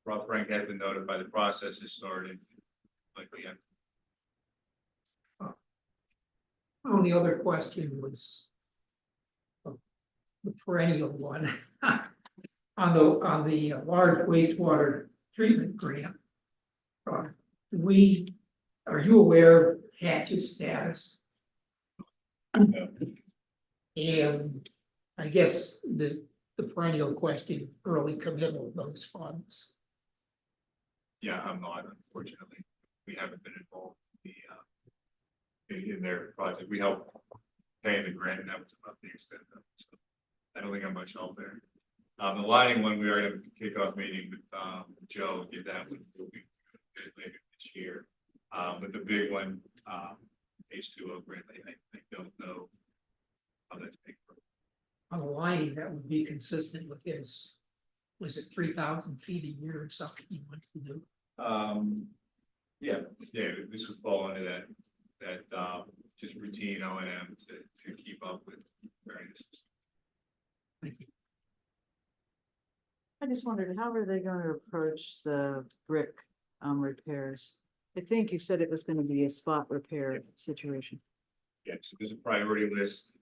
Rob Frank has been notified, the process has started. Likely, yeah. Only other question was the perennial one on the large wastewater treatment grant. Are you aware of Hatch's status? No. And I guess the perennial question, early committal of those funds. Yeah, I'm not, unfortunately. We haven't been involved in in their project. We helped pay the grant, and that was about the extent of it. So I don't think I'm much help there. The lighting one, we already have a kickoff meeting with Joe, and get that one moving later this year. But the big one, H2O grant, I don't know how that's paid for. On the lighting, that would be consistent with his, was it 3,000 feet a year or something he wants to do? Yeah, this would fall into that just routine O and M to keep up with various. Thank you. I just wondered, how are they gonna approach the brick repairs? I think you said it was gonna be a spot repair situation. Yeah, so there's a priority list,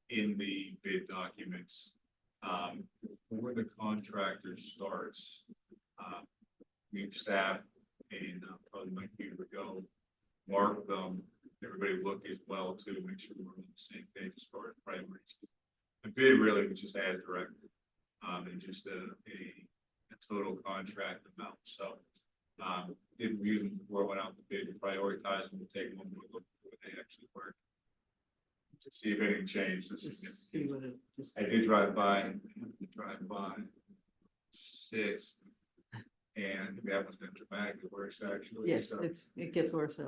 in the bid documents. Before the contractor starts, we staff and probably Mike Peter would go mark them, everybody look as well to make sure we're on the same page as far as priorities. The bid really was just as directed, and just a total contract amount, so. Didn't use them before I went out to bid to prioritize them, to take one more look at what they actually were. To see if anything changed. Just see what it just. I did drive by 6th, and that was been dramatically worse actually. Yes, so- it gets worse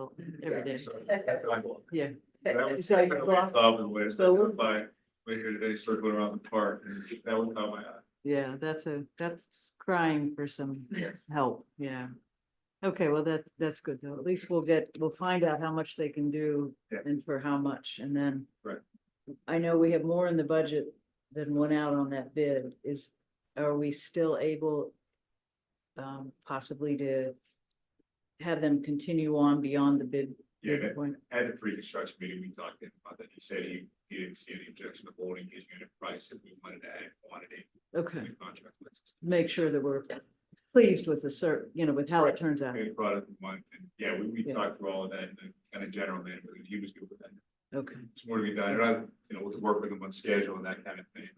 every day. so that's what I thought. Yeah. That was So you kind of lost- top of the list. I so- drove by right here today, circling around the park, and that one caught my eye. Yeah, that's crying for some Yes. help, yeah. Okay, well, that's good though. At least we'll find out how much they can do Yeah. and for how much, and then. Right. I know we have more in the budget than went out on that bid. Are we still able possibly to have them continue on beyond the bid? Yeah, bid point? at the pre-construction meeting, we talked to him about that. He said he didn't see any objection to holding his unit price if we wanted to add quantity to Okay, the contract list. make sure that we're pleased with with how it turns out. We brought it in month, and yeah, we Yeah. talked through all of that in the kind of general manner, and he was good with that. Okay, It's more to be done, and we could work with him on schedule and that kind of thing.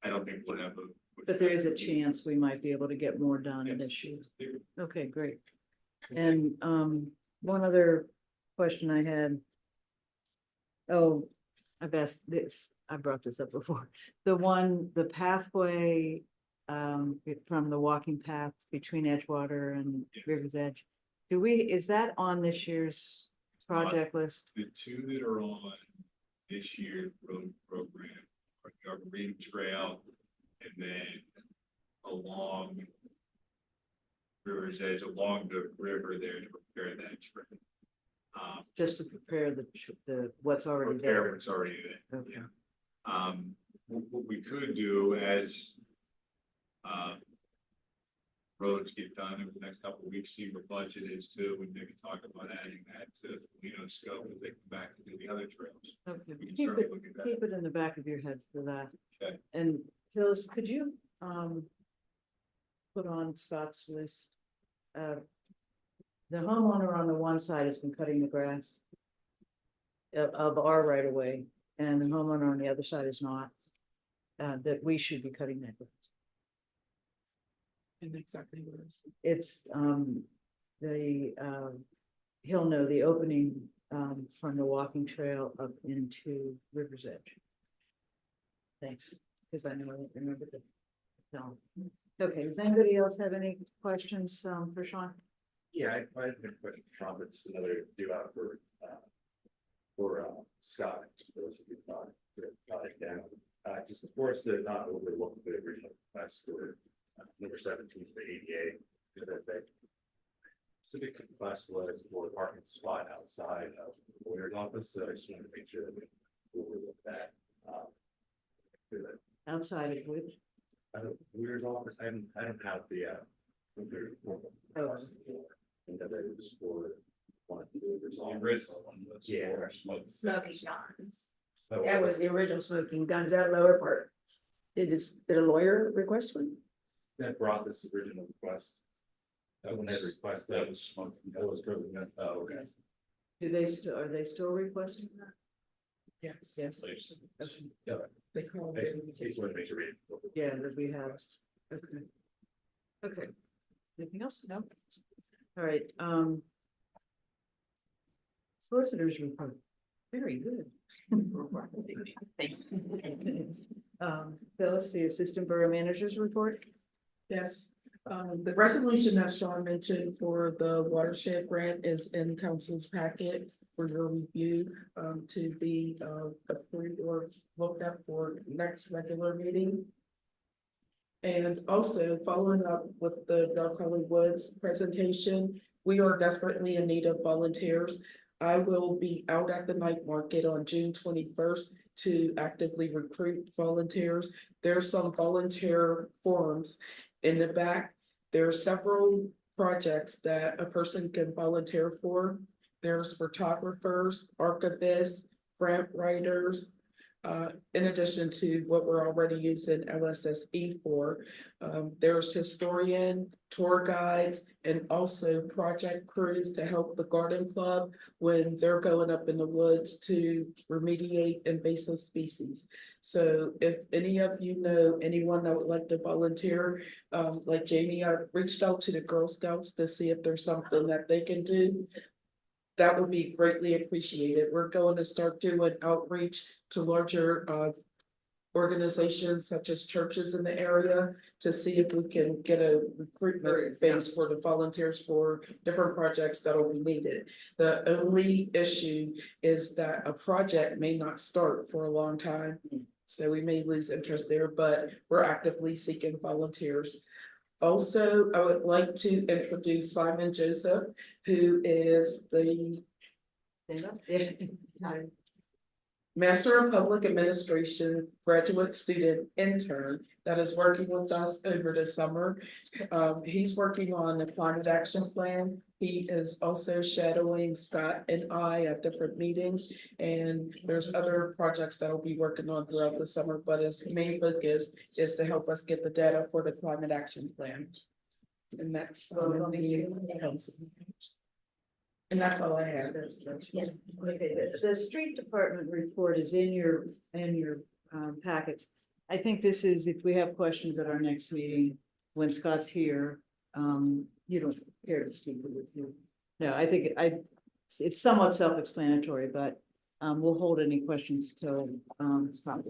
I don't think we'll have a. but there is a chance we might be able to get more done Yes. this year. Okay, great. And one other question I had. Oh, I've asked this, I brought this up before. The pathway from the walking path between Edgewater and Yes. River's Edge. Is that on this year's project list? The two that are on this year's road program are the Arboretum Trail, and then along River's Edge, along the river there to repair that trail. Just to prepare what's already Repair there? what's already there. Okay. What we could do as roads get done over the next couple of weeks, see what budget is too, and maybe talk about adding that to, scope as they come back to do the other trails. Okay, We can keep certainly it, look at that. keep it in the back of your head for that. Okay. And Phyllis, could you, put on Scott's list? The homeowner on the one side has been cutting the grass of our right of way, and the homeowner on the other side is not. That we should be cutting that grass. And exactly what it is. It's, he'll know the opening, from the walking trail up into River's Edge. Thanks, because I know I don't remember the. No. Okay, does anybody else have any questions, for Sean? Yeah, I had a question for Sean, but just another do out for Scott. Just for those of you who thought to jot it down. Just for us to not overlook the original request for number 17 for the ADA. The specific request was for a parking spot outside of the lawyer's office, so I just wanted to make sure that we overlook that. Outside of which? Lawyer's office, I don't have the what's their formal request for. And that it was for one of the lawyer's office. Yeah. Smoking Guns. So- That was the original Smoking Guns, that lower part. Did a lawyer request one? That brought this original request. That one had requested. That was smoking. That was probably not, oh, okay. Are they still requesting that? Yes. Yes. Please. Okay. Yeah, They call I it. just wanted to make sure. Yeah, that we have. Okay. Okay. Anything else? No? All right, solicitors report, very good. Thank you. Phyllis, the assistant borough manager's report. Yes, the resolution that Sean mentioned for the watershed grant is in council's packet for your review, to be, approved or looked up for next regular meeting. And also following up with the Dark Colored Woods presentation, we are desperately in need of volunteers. I will be out at the night market on June 21st to actively recruit volunteers. There's some volunteer forums in the back. There are several projects that a person can volunteer for. There's photographers, archivists, grant writers, in addition to what we're already using LSSE for. There's historian, tour guides, and also project crews to help the garden club when they're going up in the woods to remediate invasive species. So if any of you know anyone that would like to volunteer, like Jamie, I reached out to the Girl Scouts to see if there's something that they can do. That would be greatly appreciated. We're going to start doing outreach to larger organizations such as churches in the area to see if we can get a recruitment base for the volunteers for different projects that will be needed. The only issue is that a project may not start for a long time. So we may lose interest there, but we're actively seeking volunteers. Also, I would like to introduce Simon Joseph, who is the Master of Public Administration graduate student intern that is working with us over the summer. He's working on the climate action plan. He is also shadowing Scott and I at different meetings. And there's other projects that will be working on throughout the summer, but his main focus is to help us get the data for the climate action plan. And that's. And that's all I have. Okay, the street department report is in your packets. I think this is, if we have questions at our next meeting, when Scott's here, you don't care to speak with you. No, I think it's somewhat self-explanatory, but we'll hold any questions till Scott.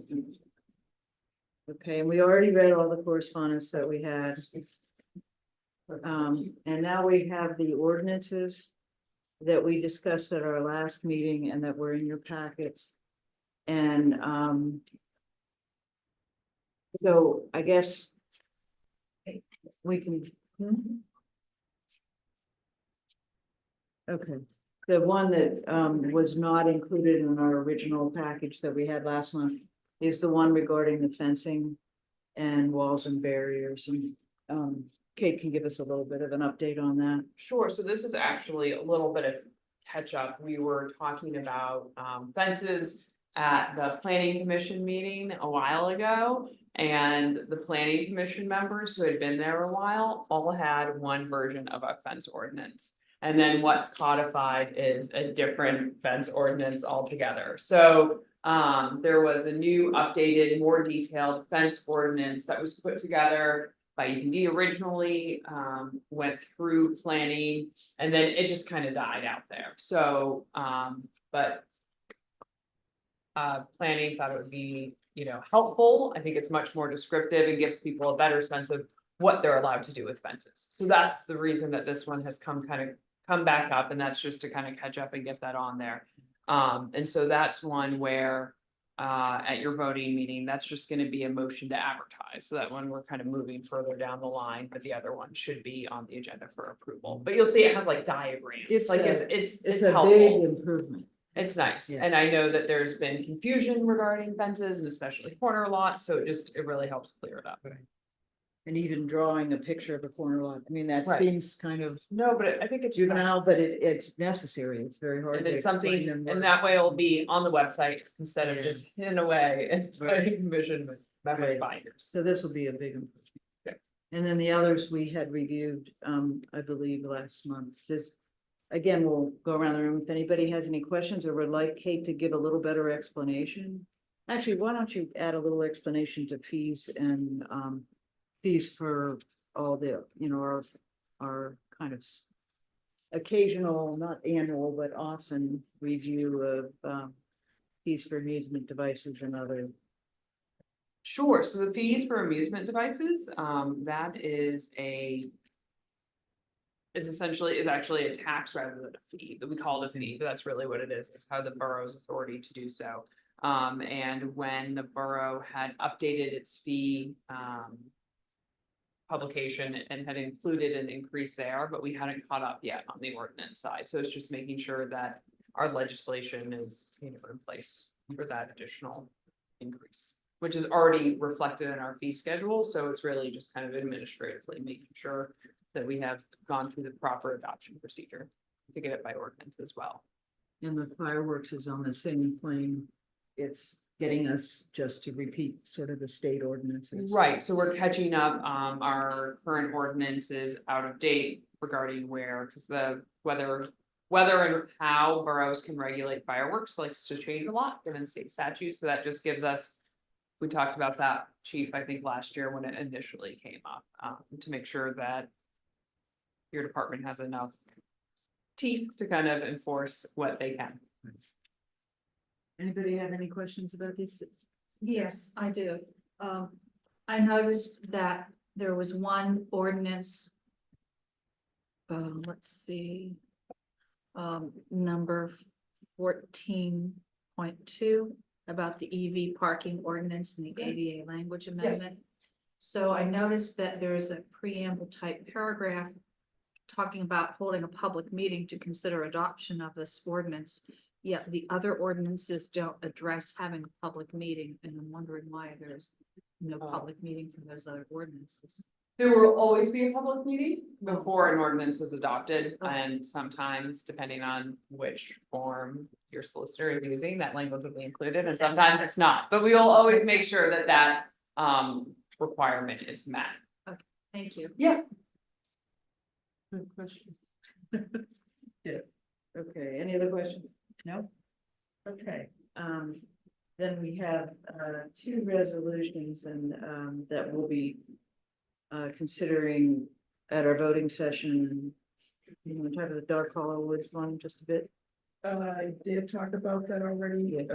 Okay, and we already read all the correspondence that we had. And now we have the ordinances that we discussed at our last meeting and that were in your packets. And so I guess we can. Okay, the one that was not included in our original package that we had last month is the one regarding the fencing and walls and barriers, and Kate can give us a little bit of an update on that. Sure, so this is actually a little bit of catch up. We were talking about fences at the planning commission meeting a while ago. And the planning commission members who had been there a while all had one version of a fence ordinance. And then what's codified is a different fence ordinance altogether. So there was a new updated, more detailed fence ordinance that was put together by EPD originally, went through planning, and then it just kind of died out there. So, but planning thought it would be, helpful. I think it's much more descriptive and gives people a better sense of what they're allowed to do with fences. So that's the reason that this one has come back up, and that's just to kind of catch up and get that on there. And so that's one where at your voting meeting, that's just going to be a motion to advertise. So that one we're kind of moving further down the line, but the other one should be on the agenda for approval. But you'll see it has like diagrams. It's It's a helpful. big improvement. It's nice. Yes. And I know that there's been confusion regarding fences and especially corner lots. So it really helps clear it up. And even drawing a picture of a corner lot. I mean, that Right. seems kind of No, but I think it's. juvenile, but it's necessary. It's very hard. And to it's explain something, in and words. that way it'll be on the website instead of Yeah. just hidden away and Right. commission with memory Right. binders. So this will be a big improvement. Okay. And then the others we had reviewed, I believe last month. Just, again, we'll go around the room. If anybody has any questions or would like Kate to give a little better explanation. Actually, why don't you add a little explanation to fees and fees for all the, our kind of occasional, not annual, but often review of, fees for amusement devices and other. Sure, so the fees for amusement devices, that is actually a tax rather than a fee, but we call it a fee, but that's really what it is. It's how the borough's authority to do so. And when the borough had updated its fee, publication and had included an increase there, but we hadn't caught up yet on the ordinance side. So it's just making sure that our legislation is, in place for that additional increase, which is already reflected in our fee schedule. So it's really just kind of administratively making sure that we have gone through the proper adoption procedure to get it by ordinance as well. And the fireworks is on the same plane. It's getting us just to repeat sort of the state ordinances. Right, so we're catching up, our current ordinance is out of date regarding because the whether and how boroughs can regulate fireworks likes to change a lot given state statutes, so that just gives us. We talked about that, Chief, I think last year when it initially came up, to make sure that your department has enough teeth to kind of enforce what they can. Anybody have any questions about these? Yes, I do. I noticed that there was one ordinance. Let's see. Number 14.2 about the EV parking ordinance and the ADA language amendment. So I noticed that there is a preamble type paragraph talking about holding a public meeting to consider adoption of this ordinance. Yet the other ordinances don't address having a public meeting, and I'm wondering why there's no public meeting from those other ordinances. There will always be a public meeting before an ordinance is adopted, and sometimes depending on which form your solicitor is using, that language will be included, and sometimes it's not, but we will always make sure that that requirement is met. Thank you. Yeah. Good question. Yeah, okay, any other questions? No? Okay, then we have two resolutions and that we'll be considering at our voting session. You want to talk about the Dark Hollow Woods one just a bit? I did talk about that already,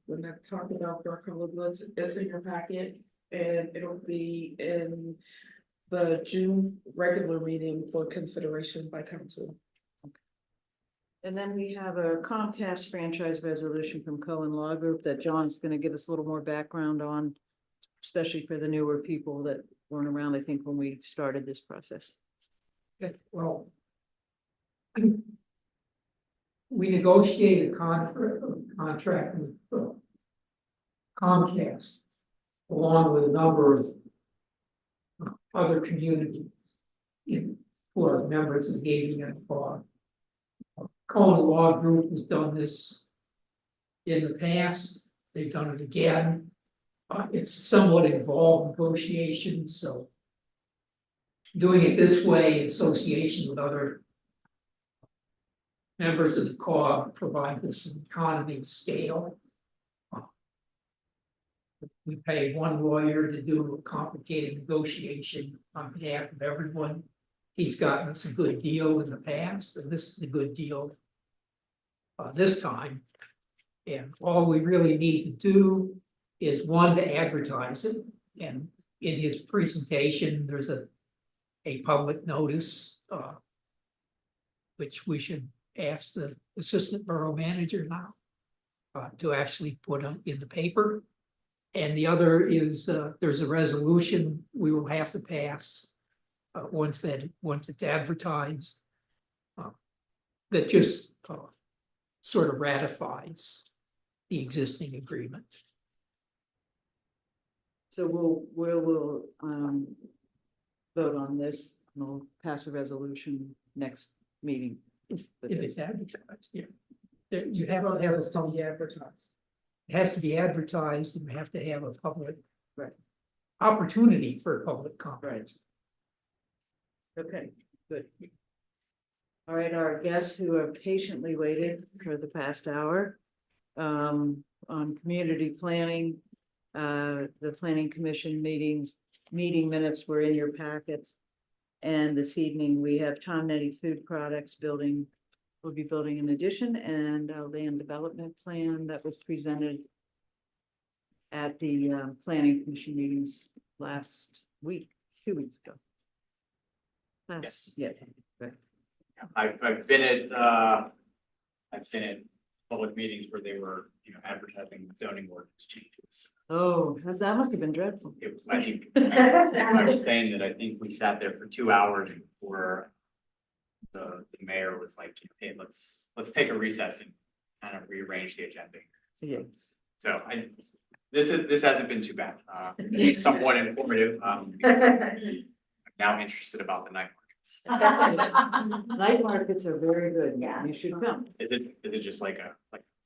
when I talked about Dark Hollow Woods, it's in your packet, and it'll be in the June regular meeting for consideration by council. And then we have a Comcast franchise resolution from Cohen Law Group that John's going to give us a little more background on, especially for the newer people that weren't around, I think, when we started this process. Okay, well. We negotiated a contract with Comcast, along with a number of other community who are members of Gaming and Bar. Cohen Law Group has done this in the past. They've done it again. It's somewhat involved negotiations, so doing it this way in association with other members of the co-op provides us an economy of scale. We pay one lawyer to do a complicated negotiation on behalf of everyone. He's gotten us a good deal in the past, and this is a good deal this time. And all we really need to do is one, to advertise it. And in his presentation, there's a public notice, which we should ask the assistant borough manager now to actually put in the paper. And the other is there's a resolution we will have to pass once it's advertised, that just sort of ratifies the existing agreement. So we'll vote on this, and we'll pass a resolution next meeting. If it's advertised, yeah. You have to have it to be advertised. It has to be advertised, and you have to have a public opportunity for public comment. Okay, good. All right, our guests who have patiently waited for the past hour on community planning, the planning commission meeting minutes were in your packets. And this evening, we have Tom Netty Food Products building, will be building an addition and a land development plan that was presented at the planning commission meetings last week, 2 weeks ago. Yes. I've been at, public meetings where they were, advertising zoning ordinance changes. Oh, that must have been dreadful. I think, I was saying that I think we sat there for 2 hours before the mayor was like, hey, let's take a recess and kind of rearrange the agenda. Yes. So this hasn't been too bad. It's somewhat informative. Because I'm now interested about the night markets. Night markets are very good. Yeah. You should come. Is it just like a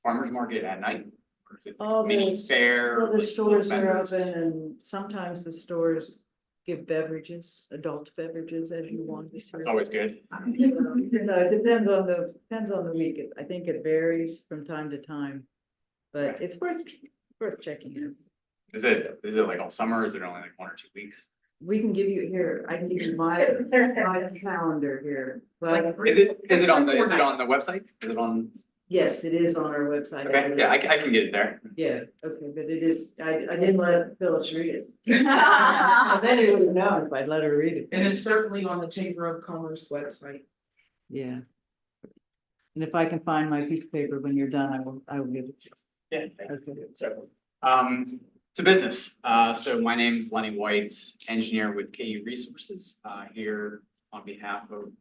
farmer's market at night? Or is it Oh, mini there's- fair? Well, the with stores are vendors? open and sometimes the stores give beverages, adult beverages as you want. It's always good. It depends on the week. I think it varies from time to time. But it's worth checking out. Is it like all summer? Is it only like 1 or 2 weeks? We can give you here, I can give you my calendar here. Well, Is it on the website? Is it on? yes, it is on our website. Okay, yeah, I can get it there. Yeah, okay, but it is, I didn't let Phyllis read it. And then he would have known if I'd let her read it. And it's certainly on the Chamber of Commerce website. Yeah. And if I can find my piece of paper when you're done, I will give it to Yeah. you. Okay. So, to business. So my name's Lenny White, engineer with KU Resources, here on behalf of,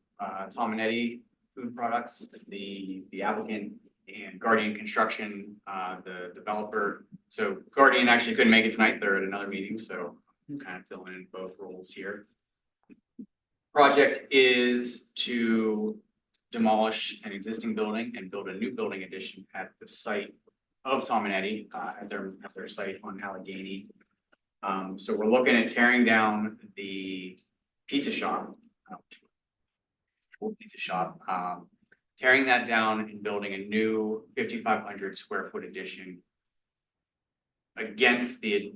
Tom and Eddie Food Products, the applicant, and Guardian Construction, the developer. So Guardian actually couldn't make it tonight. They're at another meeting, so I'm kind of filling in both roles here. Project is to demolish an existing building and build a new building addition at the site of Tom and Eddie, at their site on Allegheny. So we're looking at tearing down the pizza shop. Old pizza shop, tearing that down and building a new 5,500 square foot addition against the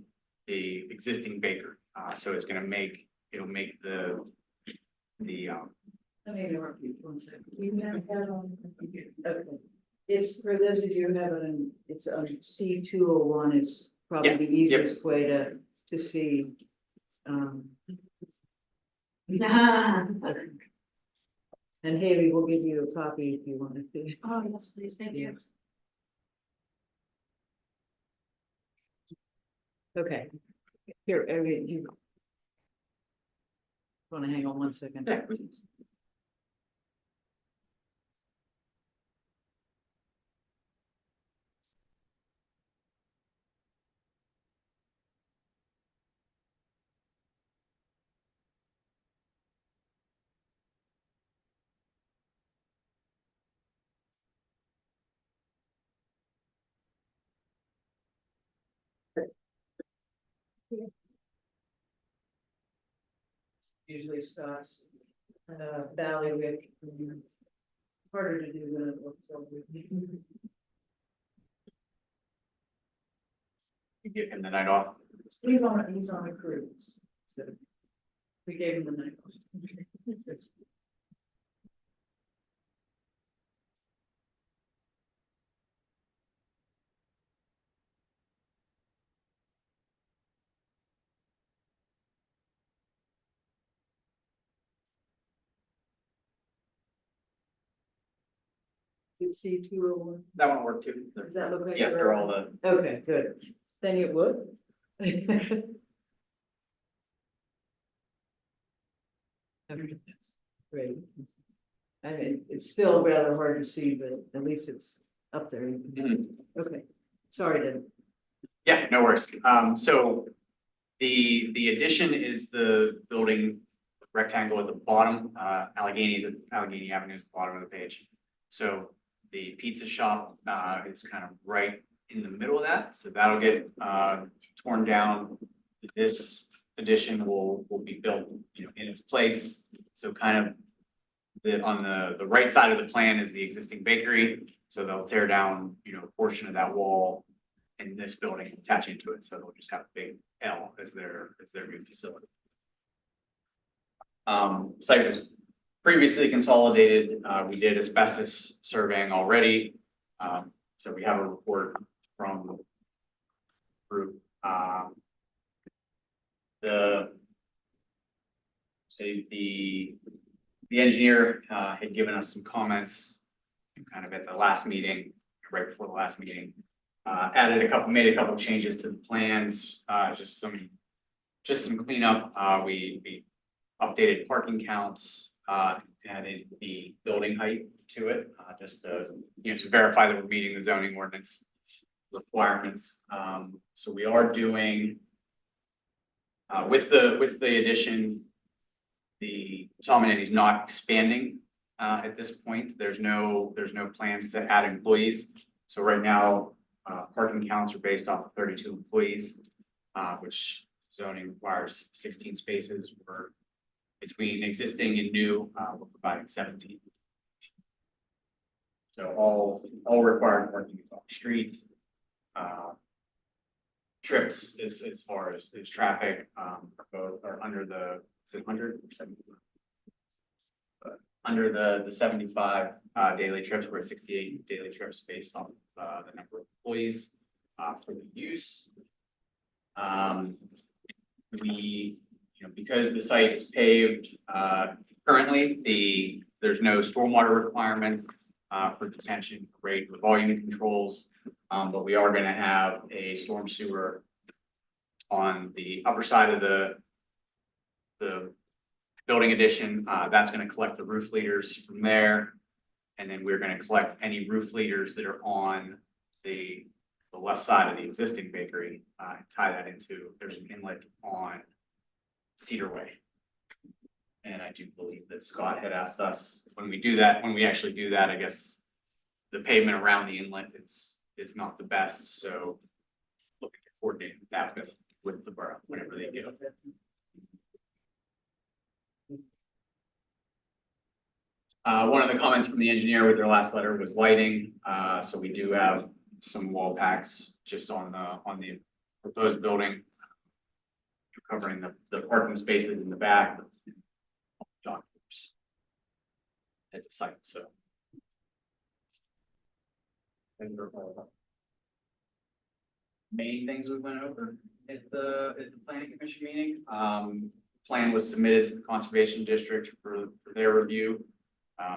existing bakery. So it's gonna make, it'll make the Let me interrupt you for 1 second. You have that on? Okay. It's for those of you who haven't, it's C201 is probably Yeah, the easiest way to see. And Haley will give you a copy if you want to see. Oh, yes, please, thank you. Okay. Here, you. Want to hang on 1 second? Yeah. Usually stops at Valley Wick. Harder to do than it looks over. You give him the night off. He's on a cruise. So we gave him the night off. Did C201? That one worked too. Does that look like? Yeah, they're all the, Okay, good. Then it would. Great. I mean, it's still rather hard to see, but at least it's up there. Mhm. Okay, sorry to. yeah, no worries. So the addition is the building rectangle at the bottom, Allegheny Avenue is the bottom of the page. So the pizza shop, is kind of right in the middle of that, so that'll get, torn down. This addition will be built, in its place, so kind of on the right side of the plan is the existing bakery, so they'll tear down, a portion of that wall in this building and attach into it, so they'll just have a big L as their new facility. Site was previously consolidated. We did asbestos surveying already. So we have a report from group. The engineer had given us some comments kind of at the last meeting, right before the last meeting. Made a couple changes to the plans, just some cleanup. We updated parking counts, added the building height to it, just to, to verify that we're meeting the zoning ordinance requirements. So we are doing with the addition, the Tom and Eddie's not expanding at this point. There's no plans to add employees. So right now, parking counts are based off of 32 employees, which zoning requires 16 spaces. We're between existing and new, we're providing 17. So all required parking is off the street. Trips as far as traffic, both are under the, is it 100 or 70? Under the 75 daily trips, we're at 68 daily trips based on the number of employees for the use. Because the site is paved currently, there's no stormwater requirement for detention, rate, or volume controls. But we are going to have a storm sewer on the upper side of the building addition. That's going to collect the roof leaders from there. And then we're going to collect any roof leaders that are on the left side of the existing bakery and tie that into, there's an inlet on Cedar Way. And I do believe that Scott had asked us when we actually do that, I guess the pavement around the inlet is not the best. So looking to coordinate that with the borough whenever they get up there. One of the comments from the engineer with their last letter was lighting. So we do have some wall packs just on the proposed building, covering the parking spaces in the back, doctors at the site. So main things we went over at the planning commission meeting. Plan was submitted to the conservation district for their review.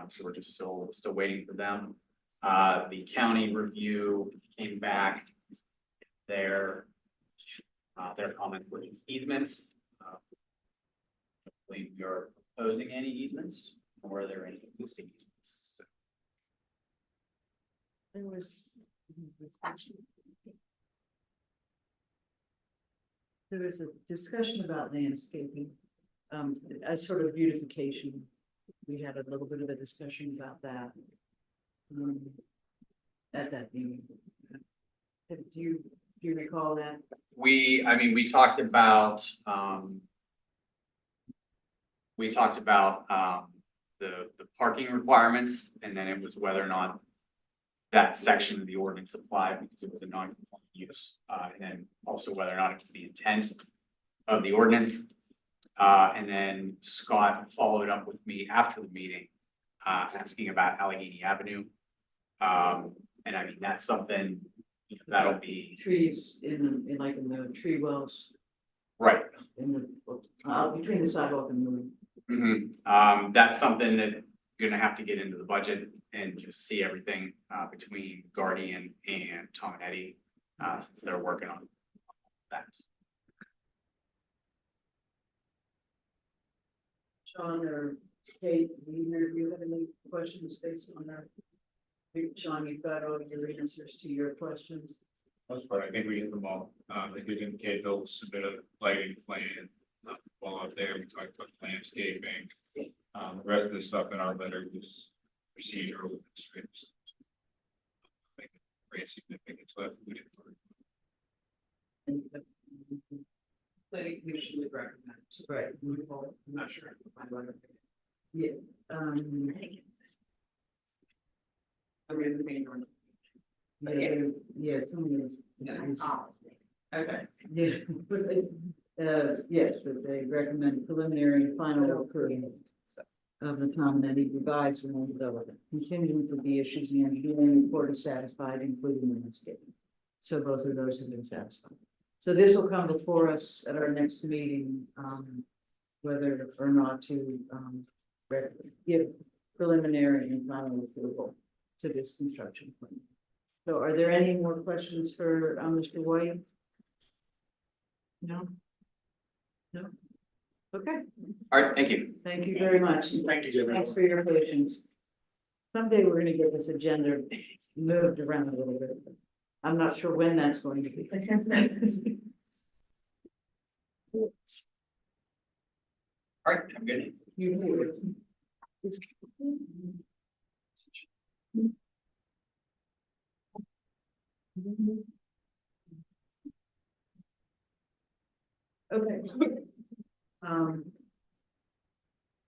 So we're just still waiting for them. The county review came back. Their comment was easements. I believe you're proposing any easements, or are there any existing easements? So. There was a discussion about landscaping, as sort of beautification. We had a little bit of a discussion about that at that meeting. Do you recall that? We talked about the parking requirements, and then it was whether or not that section of the ordinance applied because it was a non-conforming use, and then also whether or not it was the intent of the ordinance. And then Scott followed up with me after the meeting, asking about Allegheny Avenue. And I mean, that's something that'll be trees in the tree wells, right in the between the sidewalk and the. Mm-hmm. That's something that you're gonna have to get into the budget and just see everything between Guardian and Tom and Eddie, since they're working on that. Sean or Kate, do you have any questions based on that? Sean, you've got all your answers to your questions. Most part, I think we hit them all. They did indicate they'll submit a lighting plan. While out there, we talked about landscaping. The rest of the stuff in our letter was procedural with the strips. I think great significance left. We didn't Planning commission would recommend. Right. I'm not sure. Yeah. I mean, the main one. Yeah, some of Okay. yeah. Yes, that they recommend preliminary and final approval of the town that he revised and will develop, continuing to be issues and engineering report is satisfied, including the landscaping. So both of those have been satisfied. So this will come before us at our next meeting, whether or not to, give preliminary and final approval to this construction plan. So are there any more questions for, Mr. White? No? No? Okay, All right, thank you. thank you very much. Thank you. Thanks for your patience. Someday we're gonna get this agenda moved around a little bit. I'm not sure when that's going to be. All right, I'm good. Okay.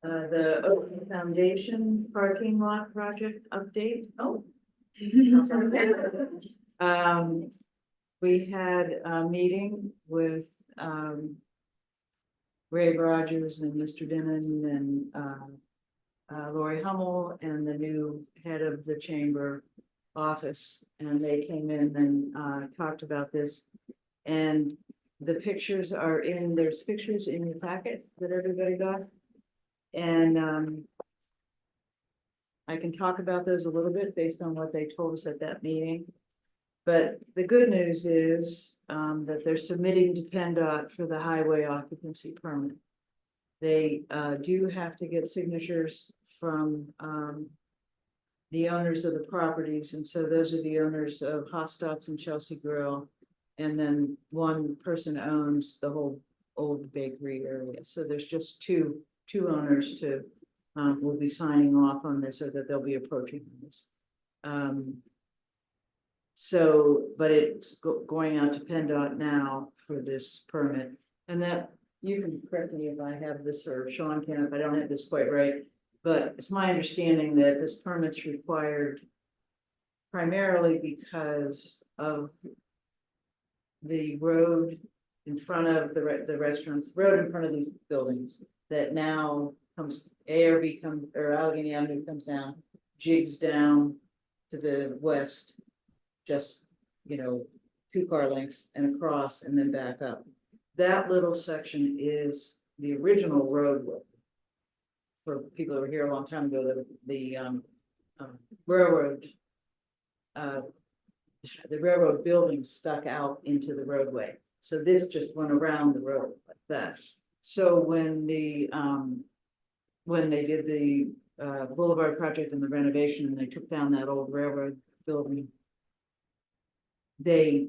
The Oakland Foundation parking lot project update. Oh. We had a meeting with, Ray Rogers and Mr. Denon and, Lori Hummel and the new head of the chamber office. And they came in and, talked about this. And the pictures are there's pictures in your packet that everybody got. And, I can talk about those a little bit based on what they told us at that meeting. But the good news is, that they're submitting to PennDOT for the highway occupancy permit. They, do have to get signatures from, the owners of the properties, and so those are the owners of Hostocks and Chelsea Grill. And then one person owns the whole old bakery area, so there's just two owners to, will be signing off on this, or that they'll be approaching this. So, but it's going out to PennDOT now for this permit, and that, you can correct me if I have this, or Sean can if I don't have this quite right, but it's my understanding that this permit's required primarily because of the road in front of the restaurants, road in front of these buildings that now comes, ARB comes, or Allegheny Avenue comes down, jigs down to the west, just, 2 car lengths and across and then back up. That little section is the original roadway. For people who were here a long time ago, the railroad, the railroad building stuck out into the roadway. So this just went around the road like that. So when they did the Boulevard project and the renovation, and they took down that old railroad building, the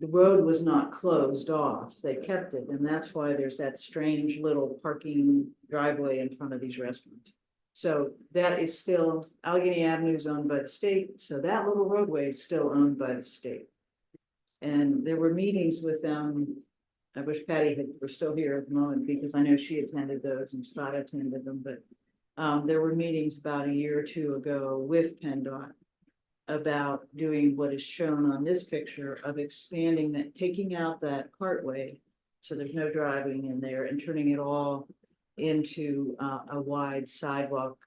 road was not closed off. They kept it, and that's why there's that strange little parking driveway in front of these restaurants. So that is still, Allegheny Avenue is owned by the state, so that little roadway is still owned by the state. And there were meetings with them. I wish Patty were still here at the moment, because I know she attended those and Scott attended them, but there were meetings about a year or two ago with PennDOT about doing what is shown on this picture of expanding that, taking out that cartway, so there's no driving in there, and turning it all into a wide sidewalk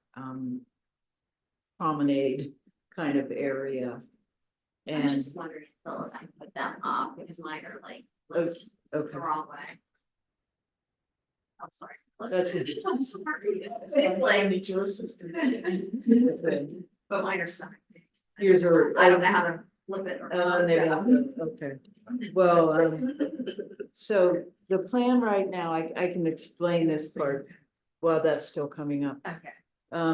promenade kind of area. I And just wondered if Phyllis can put them up, because mine are like okay, flipped the wrong way. I'm sorry. That's it. I'm sorry. It's like, Need your assistance. but mine are signed. Yours are. I don't know how to flip it. Or They not, don't, okay. Well, so the plan right now, I can explain this part while that's still coming up. so. Okay.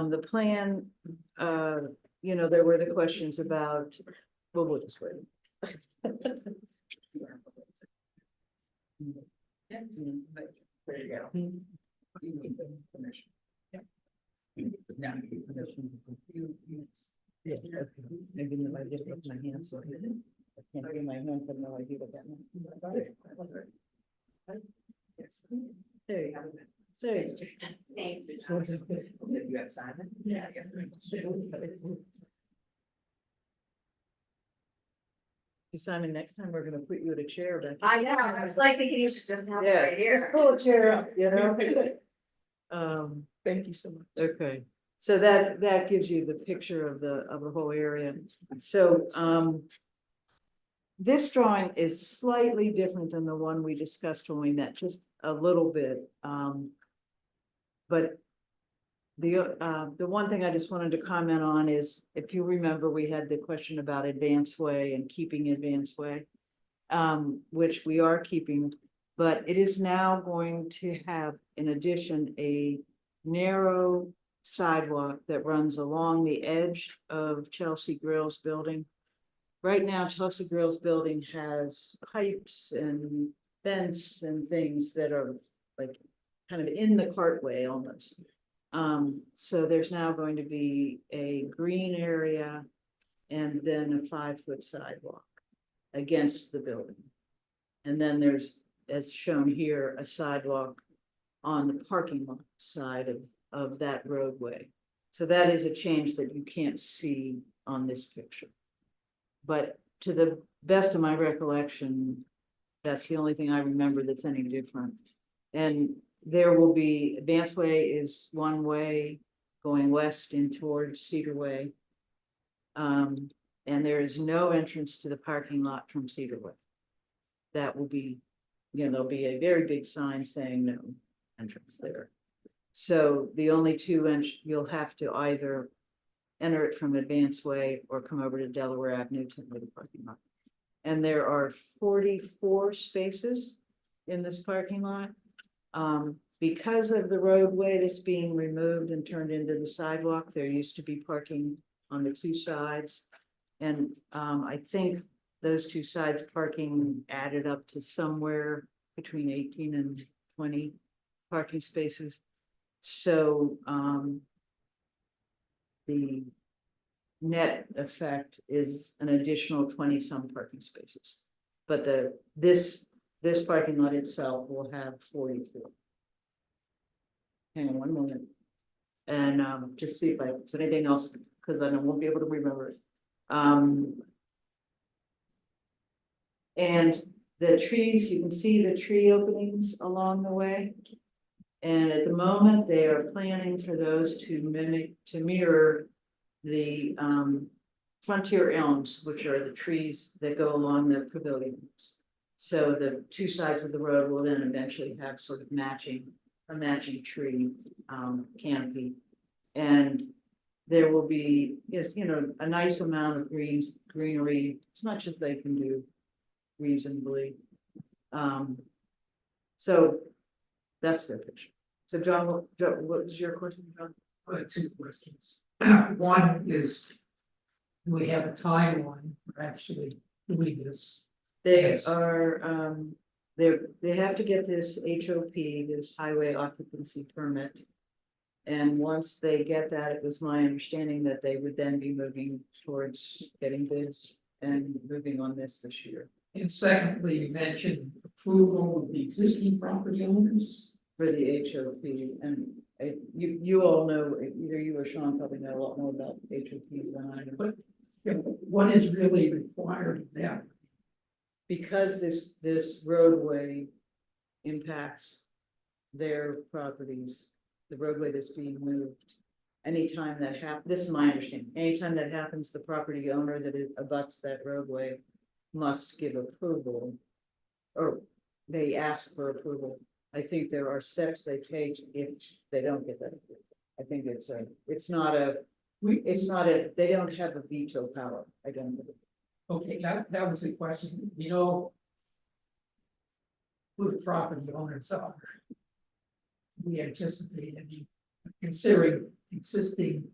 The plan, there were the questions about, well, we'll just wait. There you go. You need the permission. Yeah. Yeah, okay. Maybe if I just put my hands on it. I can't do my hands, I have no idea what that means. There you go. So. Thank you. So you have Simon? Yes. 。Simon, next time we're gonna put you in a chair back. I know, I was like thinking you should just have it Yeah, right here. just pull a chair up, you know? Thank you so much. Okay, so that gives you the picture of the whole area. So, this drawing is slightly different than the one we discussed when we met, just a little bit. But the one thing I just wanted to comment on is, if you remember, we had the question about Advance Way and keeping Advance Way, which we are keeping, but it is now going to have, in addition, a narrow sidewalk that runs along the edge of Chelsea Grills building. Right now, Chelsea Grills building has pipes and vents and things that are like kind of in the cartway almost. So there's now going to be a green area and then a 5-foot sidewalk against the building. And then there's, as shown here, a sidewalk on the parking lot side of that roadway. So that is a change that you can't see on this picture. But to the best of my recollection, that's the only thing I remember that's any different. And there will be, Advance Way is one way going west in towards Cedar Way. And there is no entrance to the parking lot from Cedar Way. That will be, there'll be a very big sign saying no entrance there. So the only two you'll have to either enter it from Advance Way or come over to Delaware Avenue to enter the parking lot. And there are 44 spaces in this parking lot. Because of the roadway that's being removed and turned into the sidewalk, there used to be parking on the two sides. And I think those two sides parking added up to somewhere between 18 and 20 parking spaces. So the net effect is an additional 20-some parking spaces. But this parking lot itself will have 44. Hang on one moment. And just see if there's anything else, because then I won't be able to remember it. And the trees, you can see the tree openings along the way. And at the moment, they are planning for those to mirror the frontier elms, which are the trees that go along the pavilions. So the two sides of the road will then eventually have sort of a matching tree canopy. And there will be, a nice amount of greenery, as much as they can do reasonably. So that's their picture. So John, what was your question, John? Two questions. One is, do we have a timeline for actually doing this? They Yes. are, they have to get this HOP, this highway occupancy permit. And once they get that, it was my understanding that they would then be moving towards getting bids and moving on this year. And secondly, you mentioned approval of the existing property owners. For the HOP, and you all know, either you or Sean probably know a lot more about HOPs than I do. But what is really required of them? Because this roadway impacts their properties, the roadway that's being moved. Anytime that happens, this is my understanding, anytime that happens, the property owner that abuts that roadway must give approval, or they ask for approval. I think there are steps they take if they don't get that approval. I think it's not a, they don't have a veto power. I don't believe. Okay, that was the question. Who the property owners are. We anticipate any, considering existing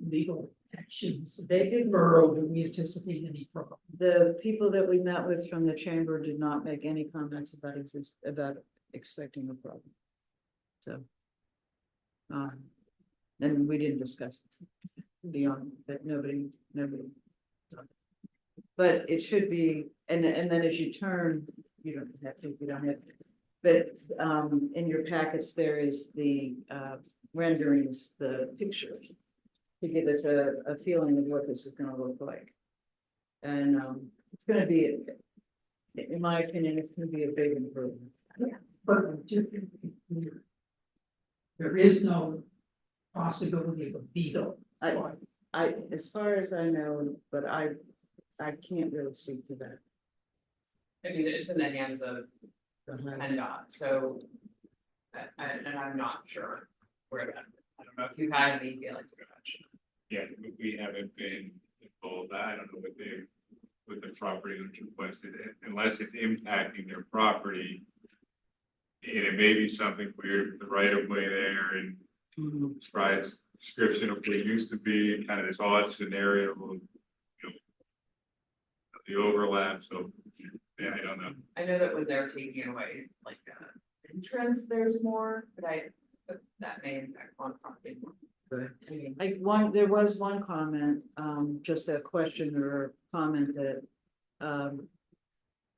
legal actions. They did. Borough, do we anticipate any problem? The people that we met with from the chamber did not make any comments about expecting a problem. So. And we didn't discuss it beyond that. Nobody. But it should be, and then as you turn, you don't have to, but in your packets, there is the renderings, the pictures to give us a feeling of what this is going to look like. And, it's gonna be, in my opinion, it's gonna be a big improvement. But just, there is no possibility of a veto. As far as I know, but I can't really speak to that. I mean, it's in the hands of PennDOT, so. And I'm not sure where that, I don't know if you had any feelings about it. Yeah, we haven't been involved. I don't know what they, what the property owners requested, unless it's impacting their property. And it may be something weird, with the right of way there and describes description of what it used to be, kind of this odd scenario of, the overlap, so, yeah, I don't know. I know that when they're taking away like entrance, there's more, but that may impact on property. There was one comment, just a question or a comment that,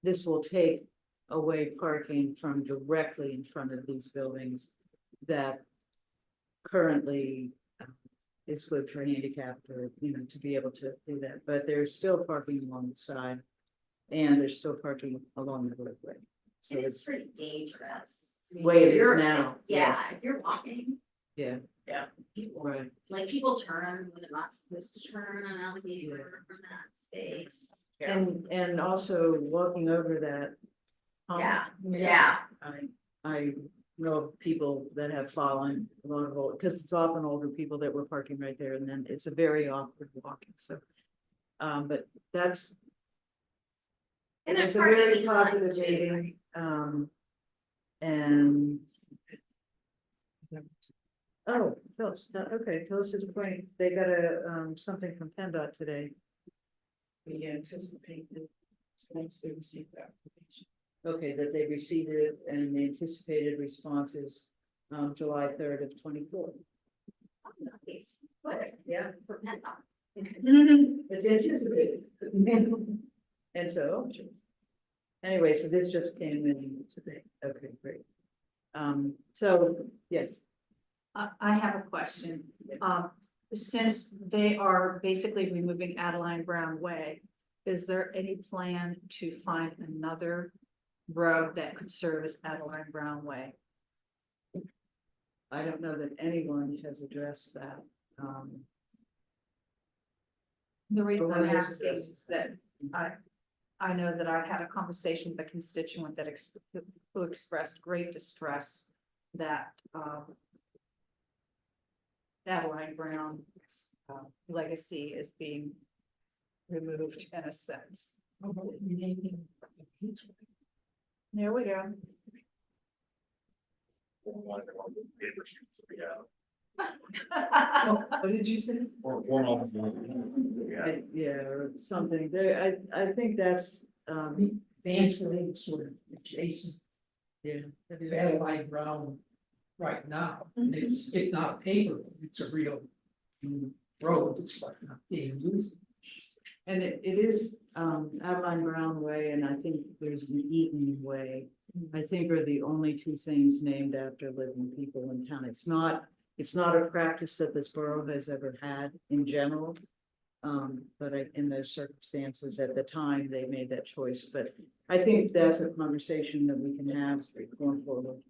this will take away parking from directly in front of these buildings that currently is good for handicapped or, to be able to do that, but there's still parking along the side and there's still parking along the roadway. So It's it's pretty dangerous. I mean, way it if is you're- now. Yeah, yes. if you're walking, Yeah, people, right. like people turn when they're not supposed to turn on Allegheny River from that space. And also walking over that. Yeah. I know people that have fallen along the road, because it's often older people that were parking right there, and then it's a very awkward walking, so. But that's. And It's there's a parking very behind positive too, meeting, and. Oh, Phyllis, okay, Phyllis is pointing, they got a, something from PennDOT today. We anticipate that once they receive that. Okay, that they received it and the anticipated responses, July 3rd of 24. Oh, nice. Good. Yeah. For PennDOT. It's anticipated. And so, anyway, so this just came in today. Okay, great. So, yes. I have a question. Since they are basically removing Adeline Brown Way, is there any plan to find another road that could serve as Adeline Brown Way? I don't know that anyone has addressed that. The reason But I'm what is asking addressed? is that I know that I had a conversation with a constituent that who expressed great distress that Adeline Brown legacy is being removed in a sense. There we go. Paper sheets, yeah. What did you say? Yeah. Yeah, or something there. I think that's, Vance Lane sort of adjacent yeah. to Adeline Brown right now. And it's not a paper, road, it's a real road, it's like not being used. And it is, Adeline Brown Way, and I think there's an Eaton Way. I think are the only two things named after living people in town. It's not a practice that this borough has ever had in general. But in those circumstances at the time, they made that choice, but I think that's a conversation that we can have going forward.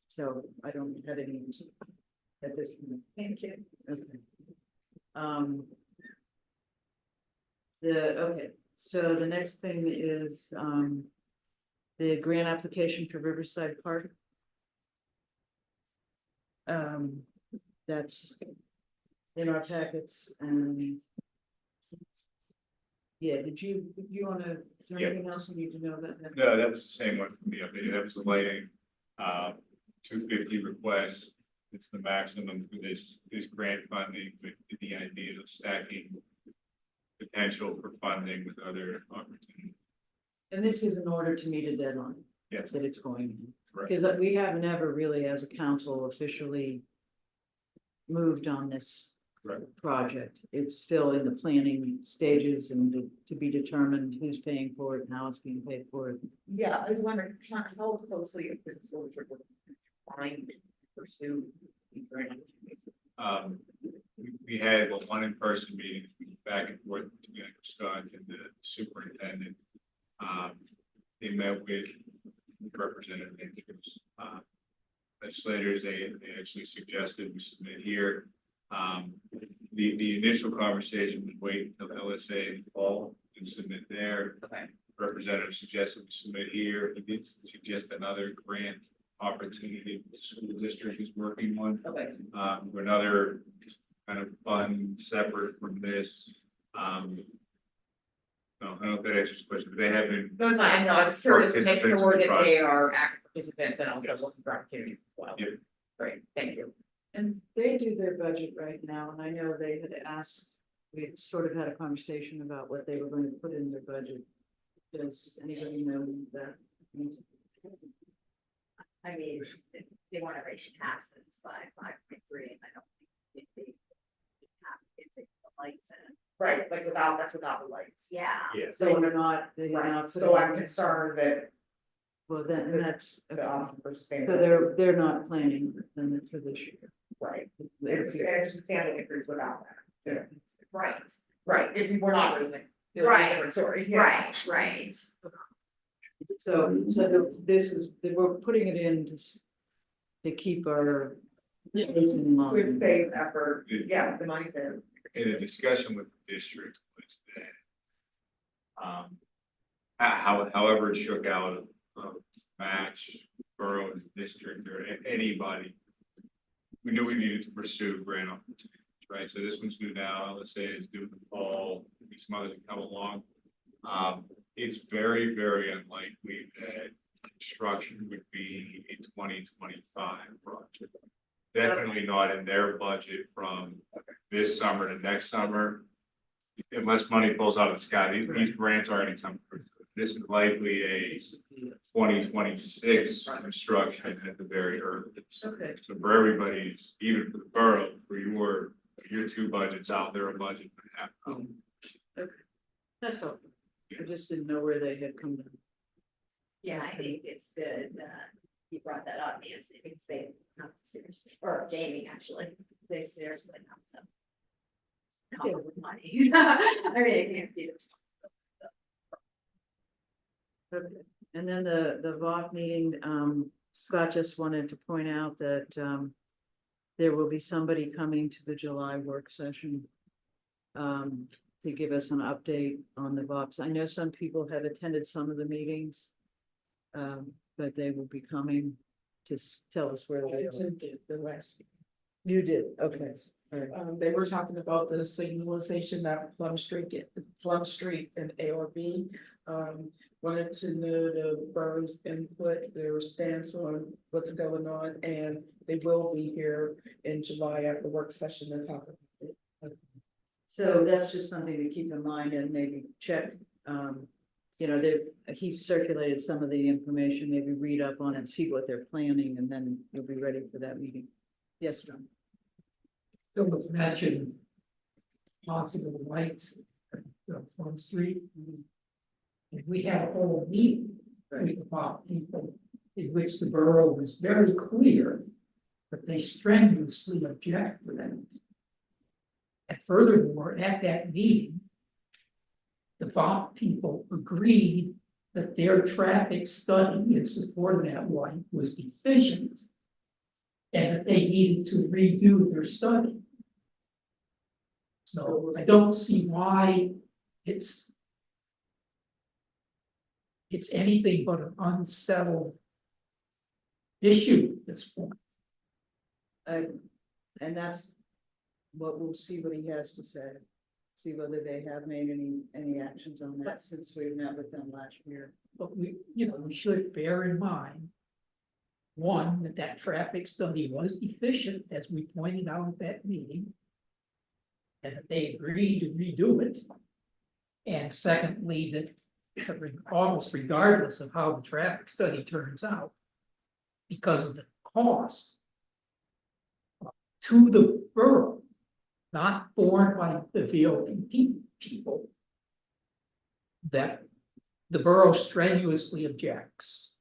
So I don't have any at this point. Thank you. Okay. Okay, so the next thing is, the grant application for Riverside Park. That's in our packets and. Yeah, did you wanna, is there Yeah. anything else we need to know about that? No, that was the same one from the update. That was the lighting, 250 requests. It's the maximum for this grant funding with the idea of stacking potential for funding with other opportunities. And this is in order to meet a deadline. Yes. That it's going in. Correct. Because we have never really, as a council, officially moved on this Correct. project. It's still in the planning stages and to be determined who's paying for it and how it's being paid for. Yeah, I was wondering, how closely is this soldier trying to pursue these grant opportunities? We had one in-person meeting. We back and forth between Scott and the superintendent. They met with representatives, legislators, they actually suggested we submit here. The initial conversation was wait until LSA in the fall and submit there. Representative suggested we submit here. He did suggest another grant opportunity the school district is working on. Another kind of fund separate from this. No, I don't know if that answers the question, but they have been. No, it's fine, I was curious to make Participants sure in the that they process. are active participants and also Yes. looking for opportunities as well. Yep. Great, thank you. And they do their budget right now, and I know they had asked, we had sort of had a conversation about what they were going to put in their budget. Does anybody know that? I mean, they want to raise taxes by 5.3, and I don't think they have, if they put the lights in. Right, like that's without the lights. Yeah. Yeah. So they're not, they're Right, not. so putting- I'm concerned that Well, then, and that's, the option for so sustainability. they're not planning then for this year. Right, it's a substantial increase without that. Yeah. Right, Right, if we're not raising. It's a Right. different story, yeah. right. So, this is, we're putting it in to keep our. kids in line. Good faith effort, yeah, the money's there. In a discussion with the district was that. However it shook out of match borough and district or anybody. We knew we needed to pursue grant opportunities, right? So this one's due now, let's say it's due in the fall, maybe some others will come along. It's very, very unlikely that construction would be a 2025 project. Definitely not in their budget from this summer to next summer. Unless money pulls out of the sky, these grants already come through. This is likely a 2026 construction at the very earliest. Okay. So for everybody's, even for the borough, for your two budgets out there, a budget and a half. That's all. I just didn't know where they had come from. Yeah, I think it's good that you brought that up, Nancy, because they have to seriously, or Jamie, actually, they seriously have to. Come up with money. I mean, it can't be this. Okay. And then the VOC meeting, Scott just wanted to point out that, there will be somebody coming to the July work session. To give us an update on the VOPs. I know some people have attended some of the meetings. But they will be coming to tell us where they are. Attended the last. You did, okay. All right. They were talking about the signalization at Plum Street and ARB. Wanted to know the borough's input, their stance on what's going on, and they will be here in July at the work session to talk about it. So that's just something to keep in mind and maybe check. You know, he circulated some of the information, maybe read up on it, see what they're planning, and then you'll be ready for that meeting. Yes, John. Phil was mentioned possible lights on Plum Street. And we had a whole meeting with about people in which the borough was very clear that they strenuously object to them. And furthermore, at that meeting, the VOP people agreed that their traffic study in support of that light was deficient. And that they needed to redo their study. So I don't see why it's anything but an unsettled issue at this point. And that's what we'll see what he has to say. See whether they have made any actions on that since we met with them last year. But we should bear in mind. One, that traffic study was deficient, as we pointed out at that meeting. And that they agreed to redo it. And secondly, that almost regardless of how the traffic study turns out. Because of the cost. To the borough. Not borne by the VOP people. That the borough strenuously objects.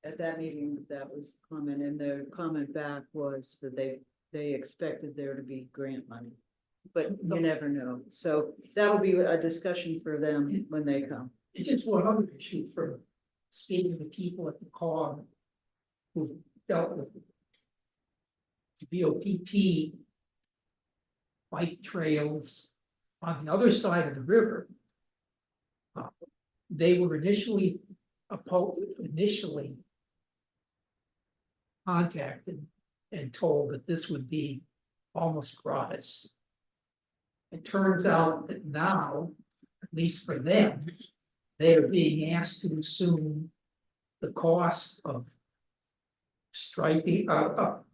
At that meeting, that was the comment, and the comment back was that they expected there to be grant money. but you never know. So that'll be a discussion for them when they come. It's just one other issue for speaking to people at the COG who dealt with VOPP bike trails on the other side of the river. They were initially contacted and told that this would be almost gratis. It turns out that now, at least for them, they are being asked to assume the cost of striping,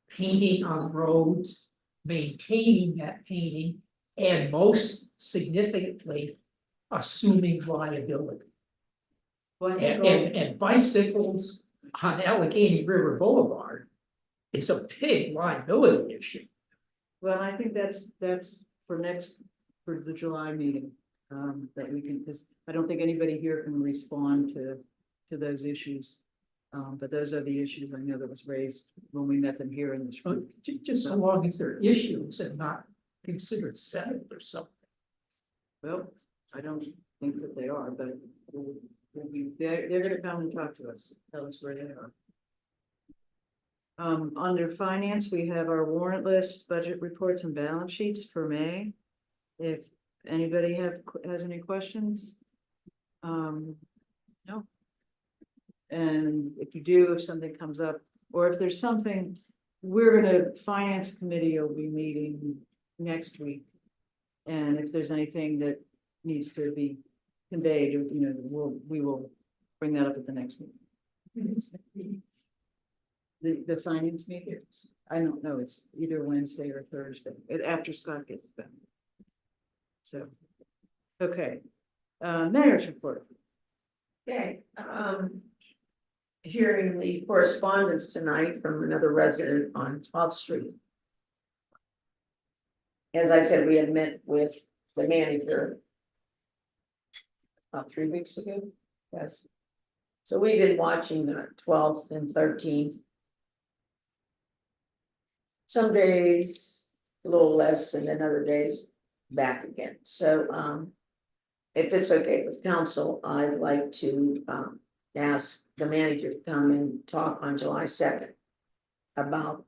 painting on roads, maintaining that painting, and most significantly, assuming liability. Well, I think And bicycles on Allegheny River Boulevard is a big liability issue. Well, I think that's for the July meeting, that we can, because I don't think anybody here can respond to those issues. But those are the issues I know that was raised when we met them here in the But group. just so long as they're issues and not considered settled or something. Well, I don't think that they are, but they're gonna come and talk to us, tell us where they are. Under finance, we have our warrant list, budget reports and balance sheets for May. If anybody has any questions? No. And if you do, if something comes up, or if there's something, finance committee will be meeting next week. And if there's anything that needs to be conveyed, we will bring that up at the next meeting. The finance meeting, I don't know, it's either Wednesday or Thursday, after Scott gets back. So, okay, mayor's report. Okay, hearing the correspondence tonight from another resident on 12th Street. As I said, we had met with the manager about 3 weeks ago, yes. So we've been watching the 12th and 13th. Some days a little less and then other days back again. So if it's okay with council, I'd like to ask the manager to come and talk on July 2nd about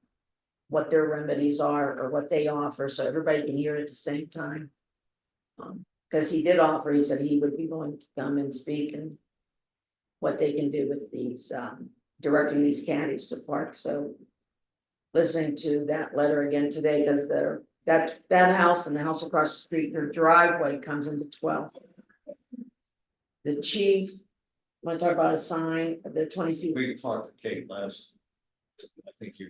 what their remedies are or what they offer, so everybody can hear it at the same time. Because he did offer, he said he would be willing to come and speak and what they can do with these, directing these caddies to park. So listening to that letter again today, because that house and the house across the street, their driveway comes into 12th. The chief, want to talk about a sign, the 20 feet? We talked to Kate last. I think you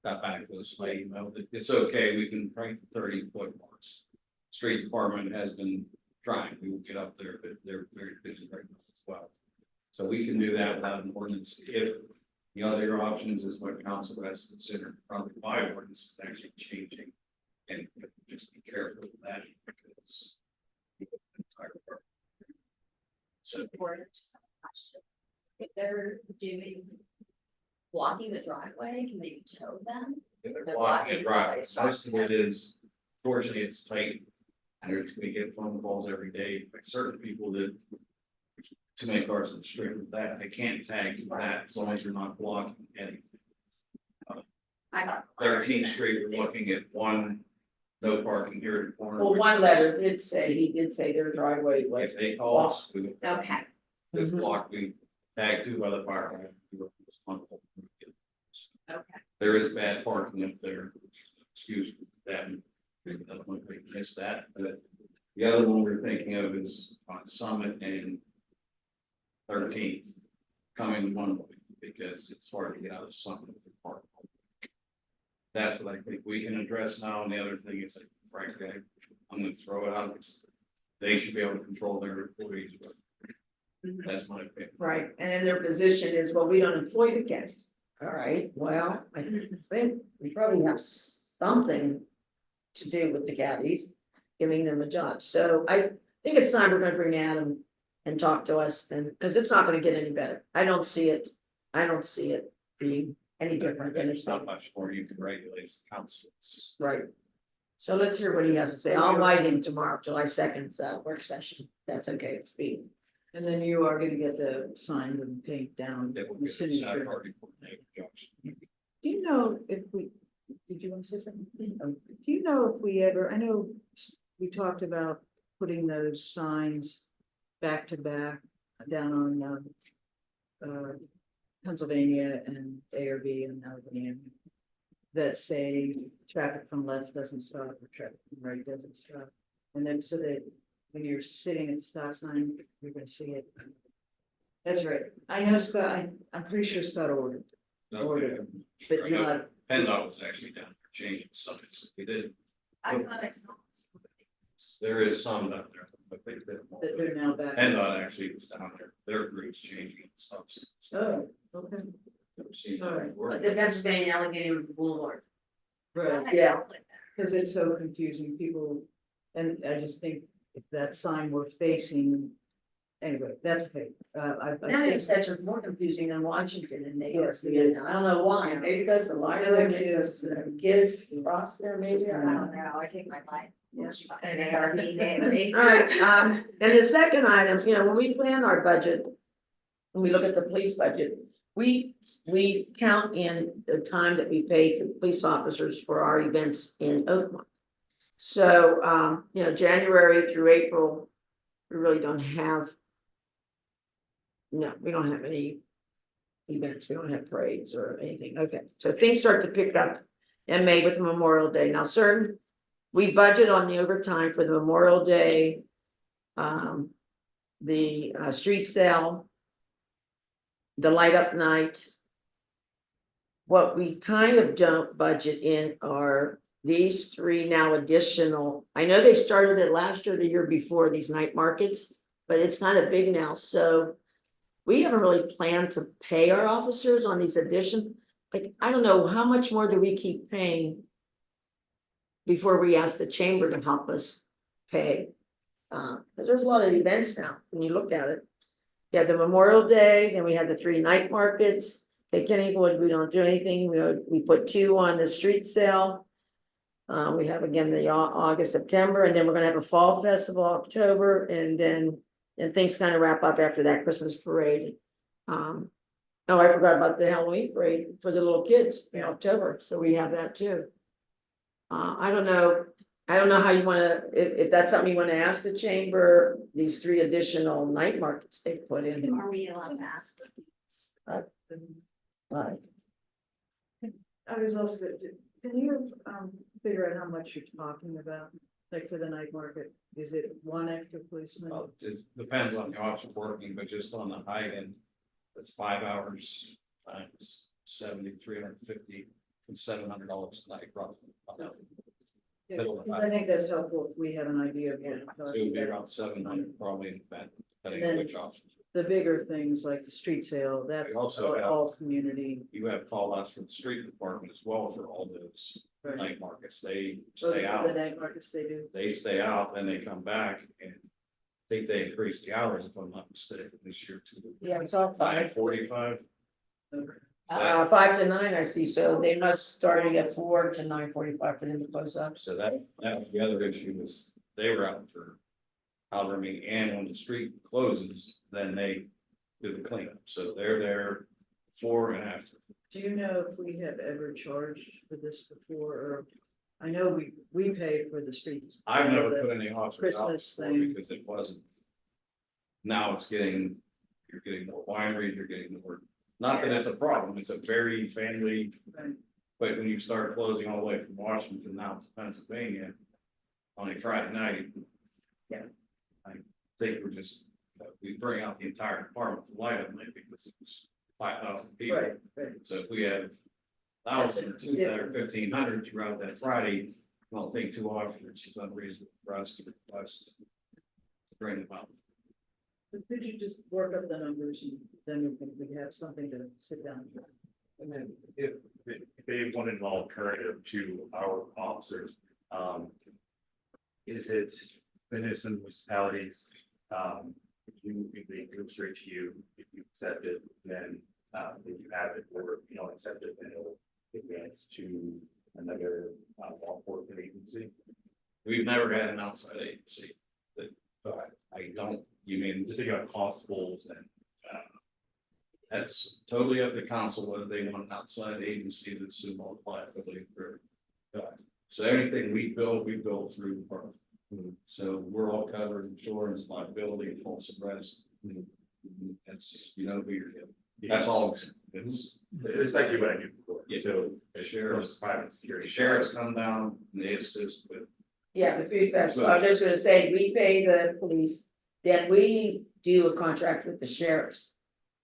got back to us, like, it's okay, we can bring the 30-foot marks. Street department has been trying, we will get up there, but they're very busy right now as well. So we can do that without an ordinance. If the other options is what council has considered, probably by ordinance is actually changing. And just be careful of that because. So. If they're blocking the driveway, can they tow them? If they're They're blocking a blocking driveway, somebody's most of it is, fortunately, it's tight. And we get phone calls every day, by certain people that. Too many cars in the street with that, they can't tag that as long as you're not blocking anything. I thought. 13th Street, we're looking at one, no parking here at the corner. Well, one letter did say their driveway was. If they call us, we would. Okay. This block, we tag two by the fire. Okay. There is bad parking up there, excuse that. We missed that, but the other one we're thinking of is on Summit and 13th, coming one way, because it's hard to get out of Summit for park. That's what I think we can address now, and the other thing is, like, frankly, I'm gonna throw it out, they should be able to control their employees, but that's my opinion. Right, and then their position is, well, we don't employ the cats. All right, well, I think we probably have something to do with the caddies, giving them a job. So I think it's time we're gonna bring Adam and talk to us, and because it's not gonna get any better. I don't see it being any different than it's There's not been. much more you can regulate as councils. Right. So let's hear what he has to say. I'll invite him tomorrow, July 2nd's work session. That's okay, it's me. And then you are gonna get the sign and paint down. That will the get a signature. side party coordinator, Johnson. Do you know if we, did you want to say something? Oh, do you know if we ever, I know we talked about putting those signs back to back down on Pennsylvania and ARB and Allegheny that say traffic from left doesn't stop or traffic from right doesn't stop. And then so that when you're sitting at the stop sign, you're gonna see it. That's right. I know Scott, I'm pretty sure Scott ordered. Ordered. But you're not, PennDOT was actually down there changing something, so we did, I thought I saw. there is some down there, but they did. that they're now back. PennDOT actually was down there, their group's changing stuff. Oh, okay. Never seen All that right. before. The Pennsylvania Allegheny Boulevard. Right, Yeah. because it's so confusing, people, and I just think if that sign were facing, anyway, that's okay. I That think intersection is more confusing than Washington and New York. Yes, it is. I don't know why, maybe because the library, maybe because the kids cross there, maybe. I I don't don't know. know, I take my life. Yeah. And they are being daily. All right, and the second item, when we plan our budget, when we look at the police budget, we count in the time that we pay for police officers for our events in Oakmont. So, January through April, we really don't have. No, we don't have any events, we don't have parades or anything, okay, so things start to pick up in May with Memorial Day, now certain. We budget on the overtime for the Memorial Day. The street sale. The light up night. What we kind of don't budget in are these three now additional, I know they started it last year, the year before, these night markets, but it's kind of big now, so. We haven't really planned to pay our officers on these addition, like, I don't know, how much more do we keep paying? Before we ask the chamber to help us pay. Because there's a lot of events now, when you look at it. Yeah, the Memorial Day, then we had the 3 night markets. At Kennywood, we don't do anything, we put 2 on the street sale. We have again the August, September, and then we're gonna have a fall festival, October, and then things kind of wrap up after that Christmas parade. Oh, I forgot about the Halloween parade for the little kids in October, so we have that too. I don't know how you wanna, if that's something you wanna ask the chamber, these 3 additional night markets they put in. Are we allowed to ask for these? Right. I was also, can you figure out how much you're talking about, like for the night market, is it 1 extra policeman? Well, it depends on the officer working, but just on the high end, that's 5 hours times 70, 350, and $700 a night roughly. Yeah, middle of the I think that's helpful if we have an idea of what. So it would be around 700 probably in event, depending on Then- which officers. The bigger things like the street sale, that's We also have- all community. You have call outs from the street department as well for all those Right. night markets, they Those stay are out. The night markets they do. They stay out, then they come back and I think they increased the hours, if I'm not mistaken, this year to Yeah, it's all 5:45. 5 to 9, I see, so they must starting at 4 to 9:45 for them to close up. So that was the other issue was they were out for however many, and when the street closes, then they do the cleanup, so they're there before and after. Do you know if we have ever charged for this before, or, I know we paid for the streets. I've never put any officers out Christmas before thing. because it wasn't. Now it's getting, you're getting more wineries, you're getting more, not that it's a problem, it's a very family. Right. But when you start closing all the way from Washington now to Pennsylvania on a Friday night. Yeah. I think we're just, we bring out the entire department to light up night because it was 5,000 people. Right, right. So if we have 1,000 or 2,000 or 1,500 throughout that Friday, I don't think 2 officers is unreasonable for us to request. To bring them out. But could you just work up the numbers and then we have something to sit down with? And then if they wanted an alternative to our officers, is it the municipalities? If they go straight to you, if you accept it, then if you have it, or if you don't accept it, then it'll advance to another law enforcement agency. We've never had an outside agency. But I don't, you mean, just thinking about constables and, that's totally up to council whether they want an outside agency to assume all liability for. So anything we build through the borough. So we're all covered, insurance, liability, false arrest. That's, you know, that's all, it's like what I do before. Yeah. So the sheriff's, private security. the sheriffs come down and they assist with. Yeah, the food festival, I was just gonna say, we pay the police, then we do a contract with the sheriffs.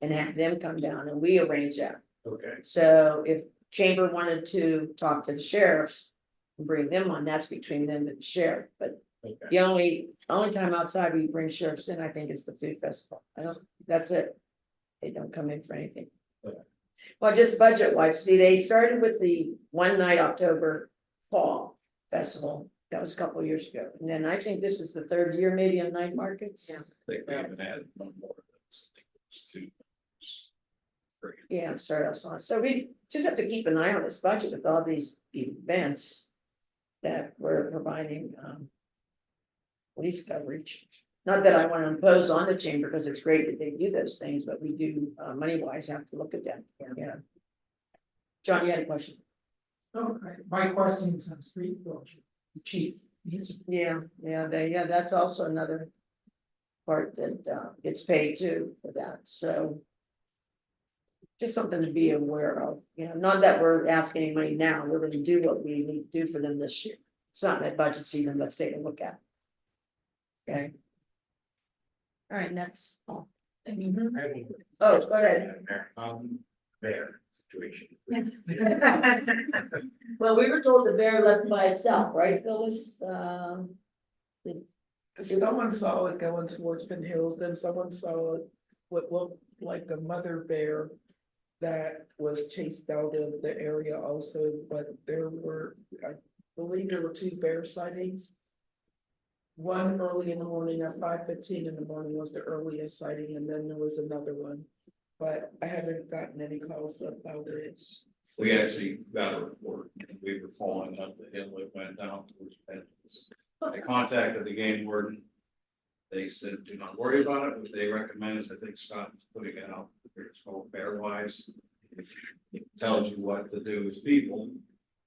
And have them come down and we arrange that. Okay. So if Chamber wanted to talk to the sheriffs. And bring them on, that's between them and the sheriff, but Okay. the only time outside we bring sheriffs in, I think, is the food festival. I don't, that's it. They don't come in for anything. Okay. Well, just budget wise, see, they started with the one night October fall festival. That was a couple of years ago. And then I think this is the third year maybe on night markets. I think we haven't had one more of those. I think it was two. Great. Yeah, it started off so. So we just have to keep an eye on this budget with all these events. That we're providing police coverage. Not that I want to impose on the chamber, because it's great that they do those things, but we do money wise have to look at them, yeah. John, you had a question? Okay, my question is on street closure, the chief. Yeah, that's also another. Part that gets paid too for that, so. Just something to be aware of, you know, not that we're asking any money now, we're gonna do what we need to do for them this year. It's not that budget season, let's take a look at. Okay. All right, that's all. I have one Oh, go ahead. Bear situation. Well, we were told the bear left by itself, right, Phyllis? Someone saw it going towards Pin Hills, then someone saw it, what looked like a mother bear. That was chased out of the area also, but there were, I believe there were 2 bear sightings. One early in the morning at 5:15 in the morning was the earliest sighting, and then there was another one. But I haven't gotten any calls about it. We actually got a report, and we were following up the hill that went down towards Penns. I contacted the game warden. They said, do not worry about it, what they recommend is, I think Scott is putting it out, it's called Bear Wise. It tells you what to do as people,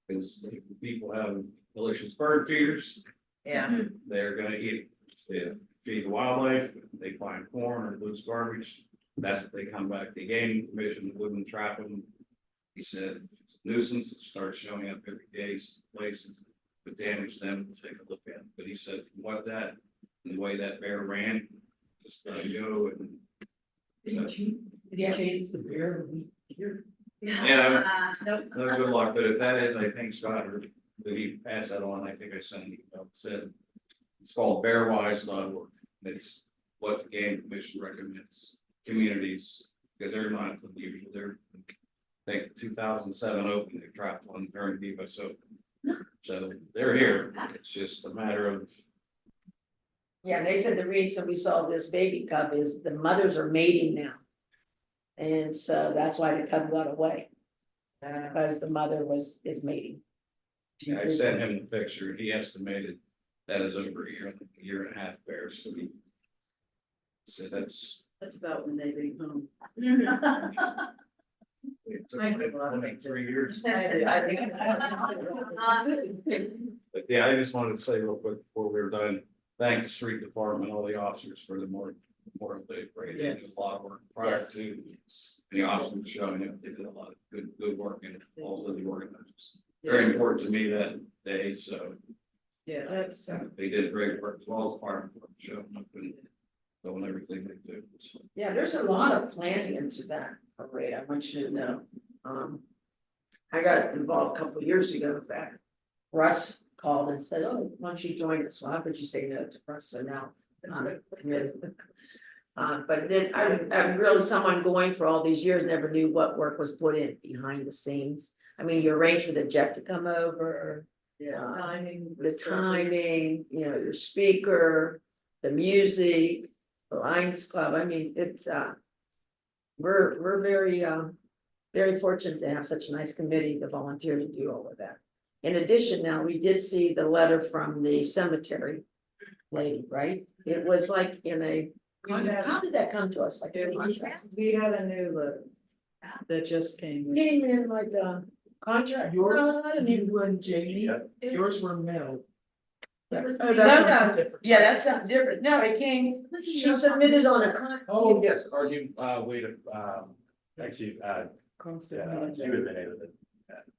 because if people have delicious bird feeders. Yeah. They're gonna eat, they feed the wildlife, they find corn or loose garbage, that's what they come back, the gaming commission wouldn't trap them. He said, if it's a nuisance, it starts showing up every day, some places, would damage them, we'll take a look at it, but he said, from what that, and the way that bear ran, just let it go and. Did you change the bear here? Yeah, Nope. no good luck, but if that is, I think Scott, or did he pass that on, I think I sent an email, said. It's called bearwise.org, it's what the game commission recommends communities, because they're not unusual, they're. I think 2007 open, they trapped one during Divas Open. So they're here, it's just a matter of. Yeah, and they said the reason we saw this baby cub is the mothers are mating now. And so that's why the cub got away. Because the mother is mating. I sent him the picture, he estimated that is over a year and a half bears, so he. So that's. That's about when they leave home. It took like 23 years. But yeah, I just wanted to say real quick before we were done, thank the street department, all the officers for the more Day parade. They did a lot of work prior Yes. to the officers showing up. They did a lot of good work and also the organizers. Very important to me that day, so Yeah, that's. they did great work as well as the fire department showing up and doing everything they do. So. Yeah, there's a lot of planning into that parade, I want you to know. I got involved a couple of years ago with that. Russ called and said, oh, why don't you join us? Well, how could you say no to Russ? So now I'm committed. But then I'm really someone going for all these years, never knew what work was put in behind the scenes. I mean, you arrange for the jet to come over. Yeah. The timing, you know, your speaker, the music, the Lions Club, I mean, it's we're very fortunate to have such a nice committee to volunteer to do all of that. in addition, now, we did see the letter from the cemetery lady, right? It was like in a, how did that come to us? Like a contract? We had a new letter that just came. Came in like a contract? Yours, No, I didn't even- you and Jamie, yours were mailed. No, That's no, something different. yeah, that's something different. No, it came, she submitted on a con. Oh, yes, or you, wait, actually, yeah, Constant. she would have been able to.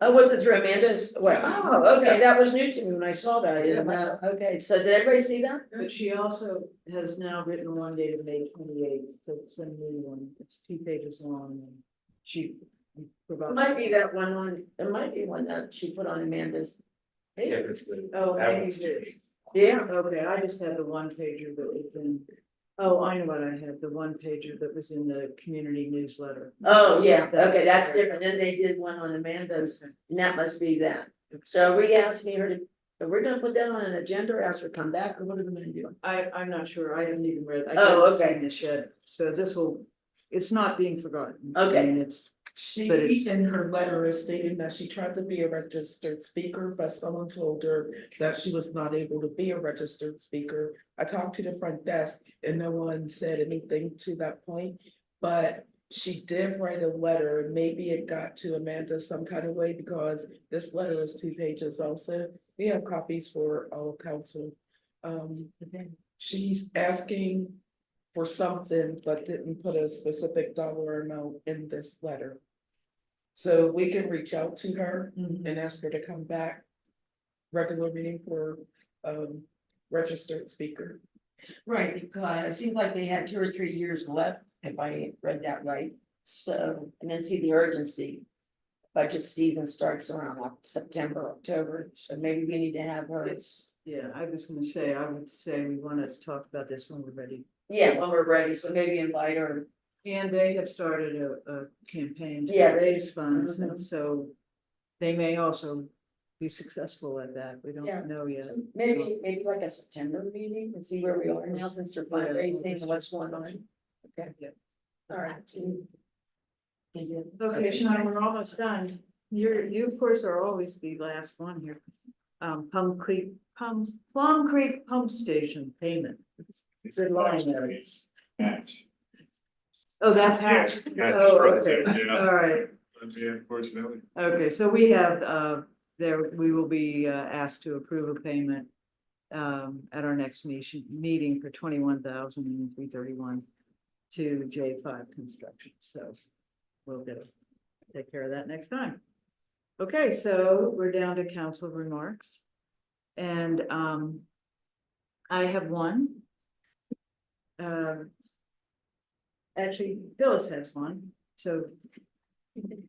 Oh, was it through Amanda's? Well, oh, okay, that was new to me when I saw that. I didn't know. Okay, so did everybody see that? But she also has now written one dated May 28th, so it's a new one, it's 2 pages long, and she It provided. might be that one on, it might be one that she put on Amanda's. Yeah, it's good. Oh, That maybe one's- it is. Yeah, Okay, I just had the 1 pager that was in, oh, I know what I had, the 1 pager that was in the community newsletter. oh, yeah, okay, that's different. Then they did one on Amanda's, and that must be that. So are we asking her to, are we gonna put that on an agenda or ask her to come back, or what are we gonna do? I'm not sure, I haven't even read, I Oh, haven't okay. seen this yet, so this will, it's not being forgotten. Okay. I mean, it's, She, But it's- in her letter, is stating that she tried to be a registered speaker, but someone told her that she was not able to be a registered speaker. I talked to the front desk and no one said anything to that point, but she did write a letter, and maybe it got to Amanda some kind of way, because this letter is 2 pages also. We have copies for all of council. She's asking for something, but didn't put a specific dollar amount in this letter. So we can reach out to her and ask her to come back. Regular meeting for registered speaker. Right, because it seems like they had 2 or 3 years left, if I read that right. So, and then see the urgency. Budget season starts around September, October, so maybe we need to have her. it's, yeah, I was gonna say, I would say we wanted to talk about this when we're ready. Yeah, when we're ready, so maybe invite her. And they have started a campaign to Yes. raise funds, and Mhm. so they may also be successful at that, we Yeah. don't know yet. So maybe like a September meeting and see where we are now since they're fundraising and what's going on. Okay, all right. Okay, Sean, we're almost done. You of course are always the last one here. Plum Creek Pump Station payment. Good line there. Oh, that's Hatch. Oh, okay, all right. Unfortunately. Okay, so we have, we will be asked to approve a payment at our next meeting for 21,331 to J5 Construction, so we'll take care of that next time. Okay, so we're down to council remarks. And I have one. Actually, Phyllis has one, so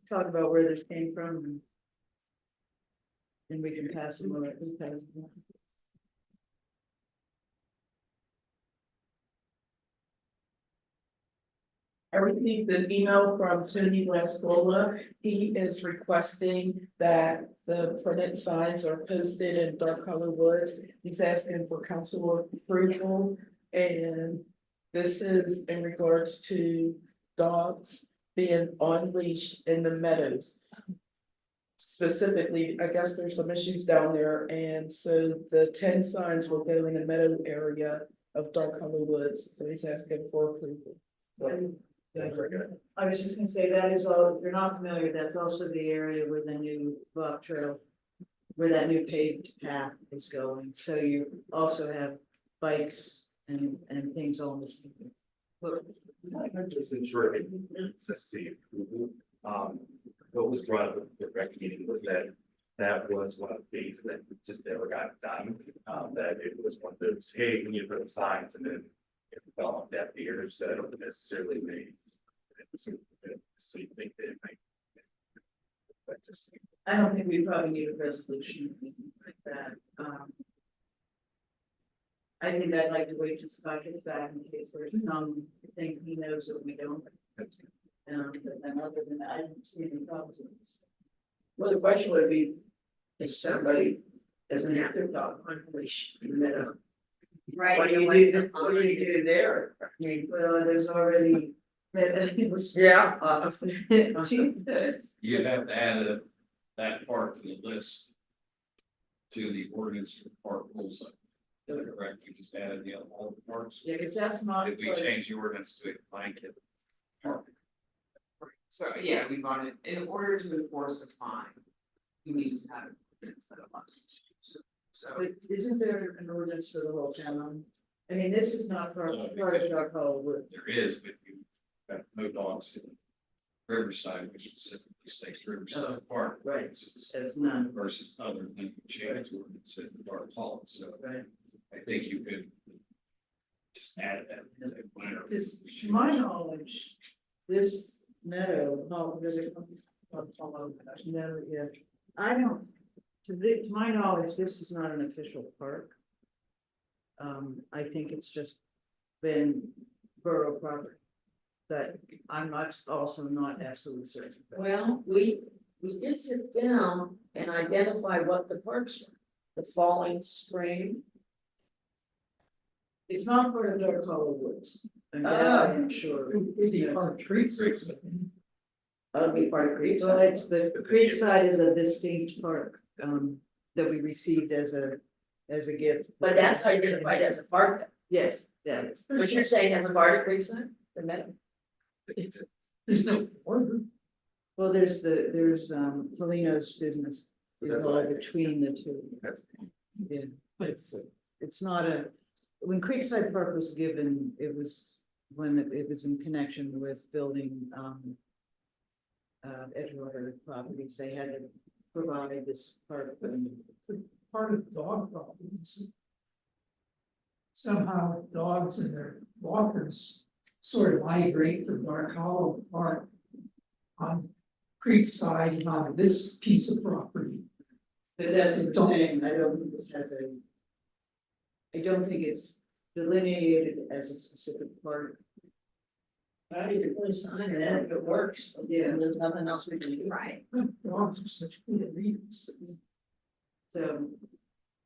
talk about where this came from. And we can pass them on. I received an email from Tony Westgola. He is requesting that the printed signs are posted in Dark Color Woods. He's asking for council approval, and this is in regards to dogs being on leash in the meadows. Specifically, I guess there's some issues down there, and so the 10 signs will go in the meadow area of Dark Color Woods, so he's asking for approval. I was just gonna say, that is all, if you're not familiar, that's also the area where the new walk trail, where that new paved path is going, so you also have bikes and things on this. Just in short, it's a C approval. What was brought up at the rec meeting was that was one of the things that just never got done. That it was one of those, hey, we need to put up signs, and then it fell on deaf ears, so I don't necessarily mean. It was a same thing that it might. But just. I don't think we probably need a resolution or anything like that. I think I'd like to wait till Scott gets back in case there's some thing he knows that we don't. But then other than that, I don't see any problems with this. Well, the question would be, if somebody doesn't have their dog on leash in the meadow. Right. What do you do, what do you do there? I mean, Well, there's already. yeah. You'd have to add that part to the list. to the ordinance for park poolside. Correct, we just added the other all the parks. Yeah, because that's not. Did we change the ordinance to a blanket park? So, yeah, we wanted, in order to enforce the fine, we need to have it set up. So, But isn't there an ordinance for the whole town? I mean, this is not part of Dark Hollow Woods. There is, but you've got no dogs in Riverside, which specifically states Riverside Park. right. Versus- There's none. Versus other than change ordinance in Dark Hollow, so Right. I think you could just add that. Because to my knowledge, this meadow, meadow, yeah, I don't, to my knowledge, this is not an official park. I think it's just been borough property. But I'm not, also not absolutely certain. Well, we did sit down and identify what the parks were, the Falling Spring. It's not part of Dark Hollow Woods. Oh. I'm sure. It'd be part of treats. That'll be part of Creekside. Well, it's, the Creekside is a distinct park, that we received as a gift. But that's identified as a park, Yes, that is. but you're saying that's part of Creekside, the meadow? There's no order. Well, there's Felino's business is all between the two. Yeah, but it's not a, when Creekside Park was given, it was when it was in connection with building, Edgewater properties, they had to provide this park. Part of dog problems. Somehow dogs and their walkers sort of migrate from Dark Hollow Park on Creekside and on this piece of property. But that's what I'm saying, I don't think this has a. I don't think it's delineated as a specific park. I need to put a sign in it if it works, Yeah. there's nothing else we can do. Right. Dogs are such good readers.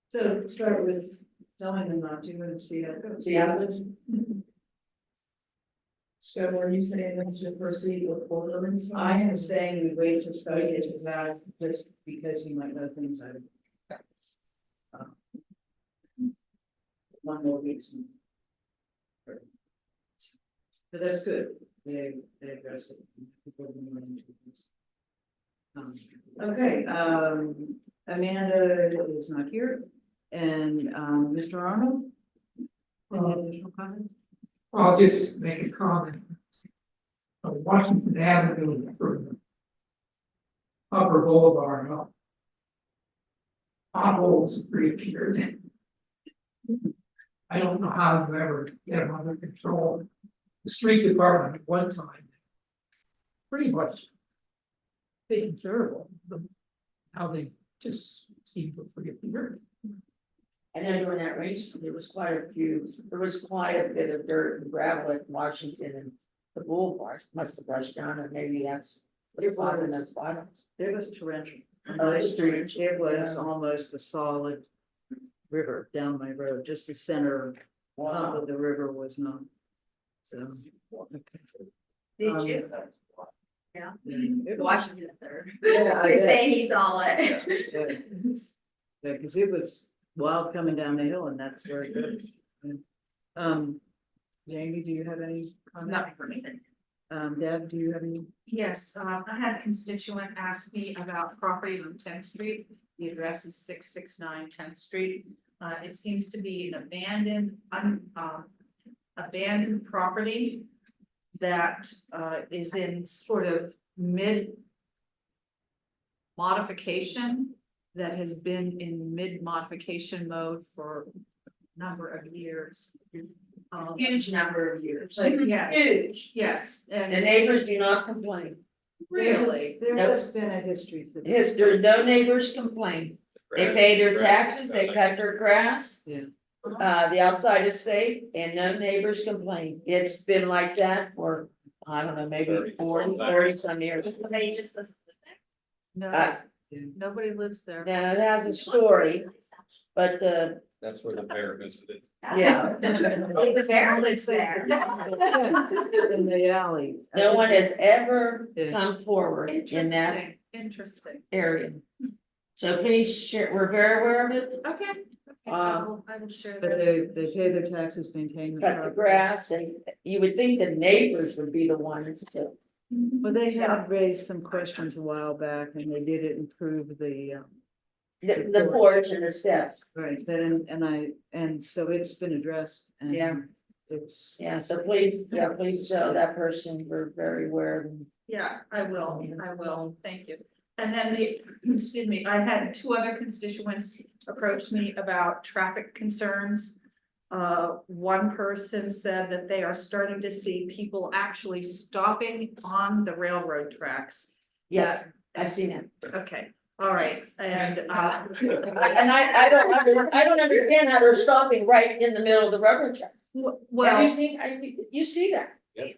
So start with telling them not to and see how it goes. Yeah. So are you saying that you proceed with ordering? I am saying we wait to study it to that, just because you might know things I don't. One more week. But that's good, they addressed it. Okay, Amanda is not here, and, Mr. Arnold? Any additional comments? I'll just make a comment. Washington Avenue from the Upper Boulevard up. Potholes reappeared. I don't know how you ever get them under control. The street department at one time pretty much taken care of them, how they just seem to forget the dirt. I know during that race, there was quite a bit of dirt and gravel at Washington and the boulevard must have brushed down, and maybe that's what's causing those bottoms. It was torrential. Oh, it's torrential. It was almost a solid river down my road, just the center top of the river was not. So. Did you? Yeah. It was- Washington the third. Yeah, I You're bet. saying he saw it. Yeah, because it was wild coming down the hill and that's where it goes. Jamie, do you have any comments? Nothing for me. Deb, do you have any? Yes, I had a constituent ask me about property on 10th Street. The address is 669 10th Street. It seems to be an abandoned property that is in sort of mid modification, that has been in mid modification mode for a number of years. Huge number of years, Yes. huge. Yes, The and neighbors do not complain. really, There Nope. has been a history to this. There's no neighbors complain. They pay their taxes, they cut their grass. Yeah. The outside is safe and no neighbors complain. It's been like that for, I don't know, maybe 40 some years. They just doesn't live no, Uh, nobody lives there. Now, it has a story, but That's where the bear visited. yeah, The bear lives there. In the alley. no one has ever Yeah. come forward in that Interesting. area. So please share, we're very aware of it, Okay. I will share But that. they pay their taxes, maintain the cut the property. grass, and you would think the neighbors would be the ones to. Well, they had raised some questions a while back and they did improve the, The porch and the steps, right, and so it's been addressed and. Yeah. It's, yeah, so please tell that person we're very aware of them. Yeah, I will, thank you. And then excuse me, I had two other constituents approach me about traffic concerns. One person said that they are starting to see people actually stopping on the railroad tracks. Yes, I've seen it. Okay, all right, and And I don't understand how they're stopping right in the middle of the railroad track. Have well. you seen, you see that?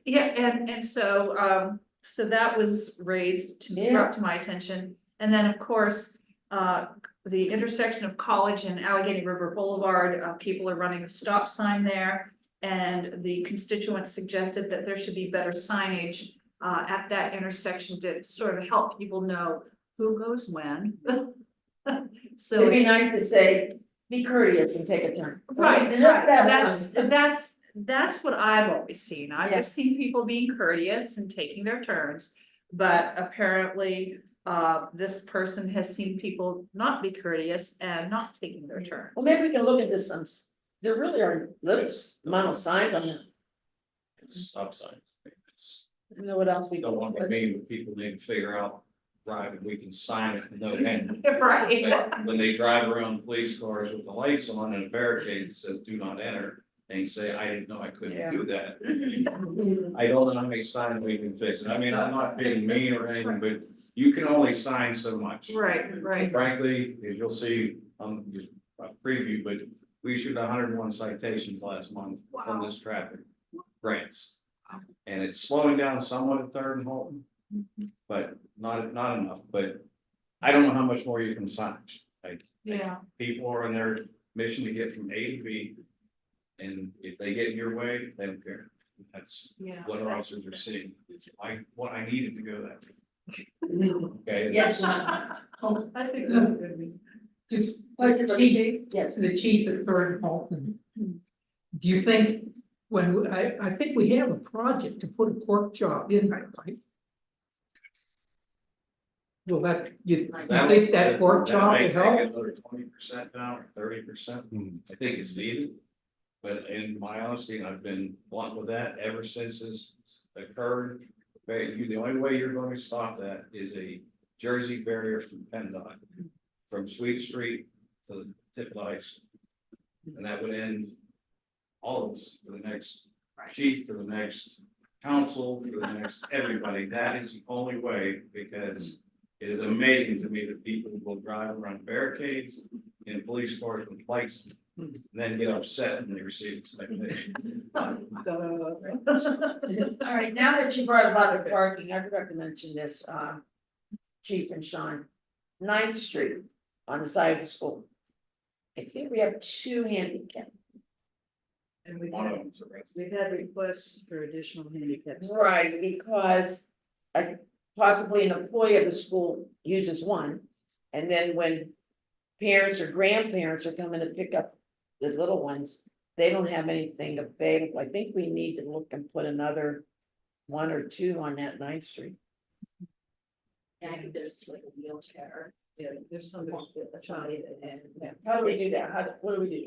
Yeah, and so, so that was raised to, Yeah. brought to my attention, and then, of course, the intersection of College and Allegheny River Boulevard, people are running a stop sign there. And the constituents suggested that there should be better signage, at that intersection to sort of help people know who goes when. So It'd be it's- nice to say, be courteous and take a turn. Right, And that's that that's what I've always seen. I've Yeah. just seen people being courteous and taking their turns. But apparently, this person has seen people not be courteous and not taking their turns. Well, maybe we can look into some, there really are little amount of signs on it. It's stop signs. It's, You know what else we don't want to mean people need to figure out, right, we can sign it, no end. Right. But when they drive around police cars with the lights on and a barricade that says do not enter, and say, I didn't know I couldn't do that. I don't know how many signs we can fix it. I mean, I'm not being mean or anything, but you can only sign so much. Right. Frankly, as you'll see, just a preview, but we issued 101 citations last month from this traffic grants. And it's slowing down somewhat at Third and Holton, but not enough, but I don't know how much more you can sign. Like, Yeah. people are on their mission to get from A to B. And if they get in your way, they don't care. That's Yeah. what our officers are seeing. It's what I needed to go that way. Okay. Yes. I think that's a good reason. Just, Yes. the chief at Third Halton. Do you think, I think we have a project to put a pork chop in, right? Well, you think that pork chop will help? Another 20% down, 30%. I think it's needed. But in my honesty, and I've been blunt with that ever since this occurred. The only way you're going to stop that is a Jersey barrier from PennDOT, from Sweet Street to the tip of the high school. And that would end all of us for the next chief, for the next council, for the next everybody. That is the only way, because it is amazing to me that people will drive around barricades in police cars with lights, and then get upset when they receive a citation. All right, now that you brought about the parking, I forgot to mention this, Chief and Sean. 9th Street on the side of the school. I think we have 2 handicap. And we've One of had, them's a resident. we've had requests for additional handicaps. Right, because possibly an employee of the school uses one. And then when parents or grandparents are coming to pick up the little ones, they don't have anything available. I think we need to look and put another 1 or 2 on that 9th Street. Yeah, I think there's like a wheelchair. There's somebody And How do we do that? What do we do?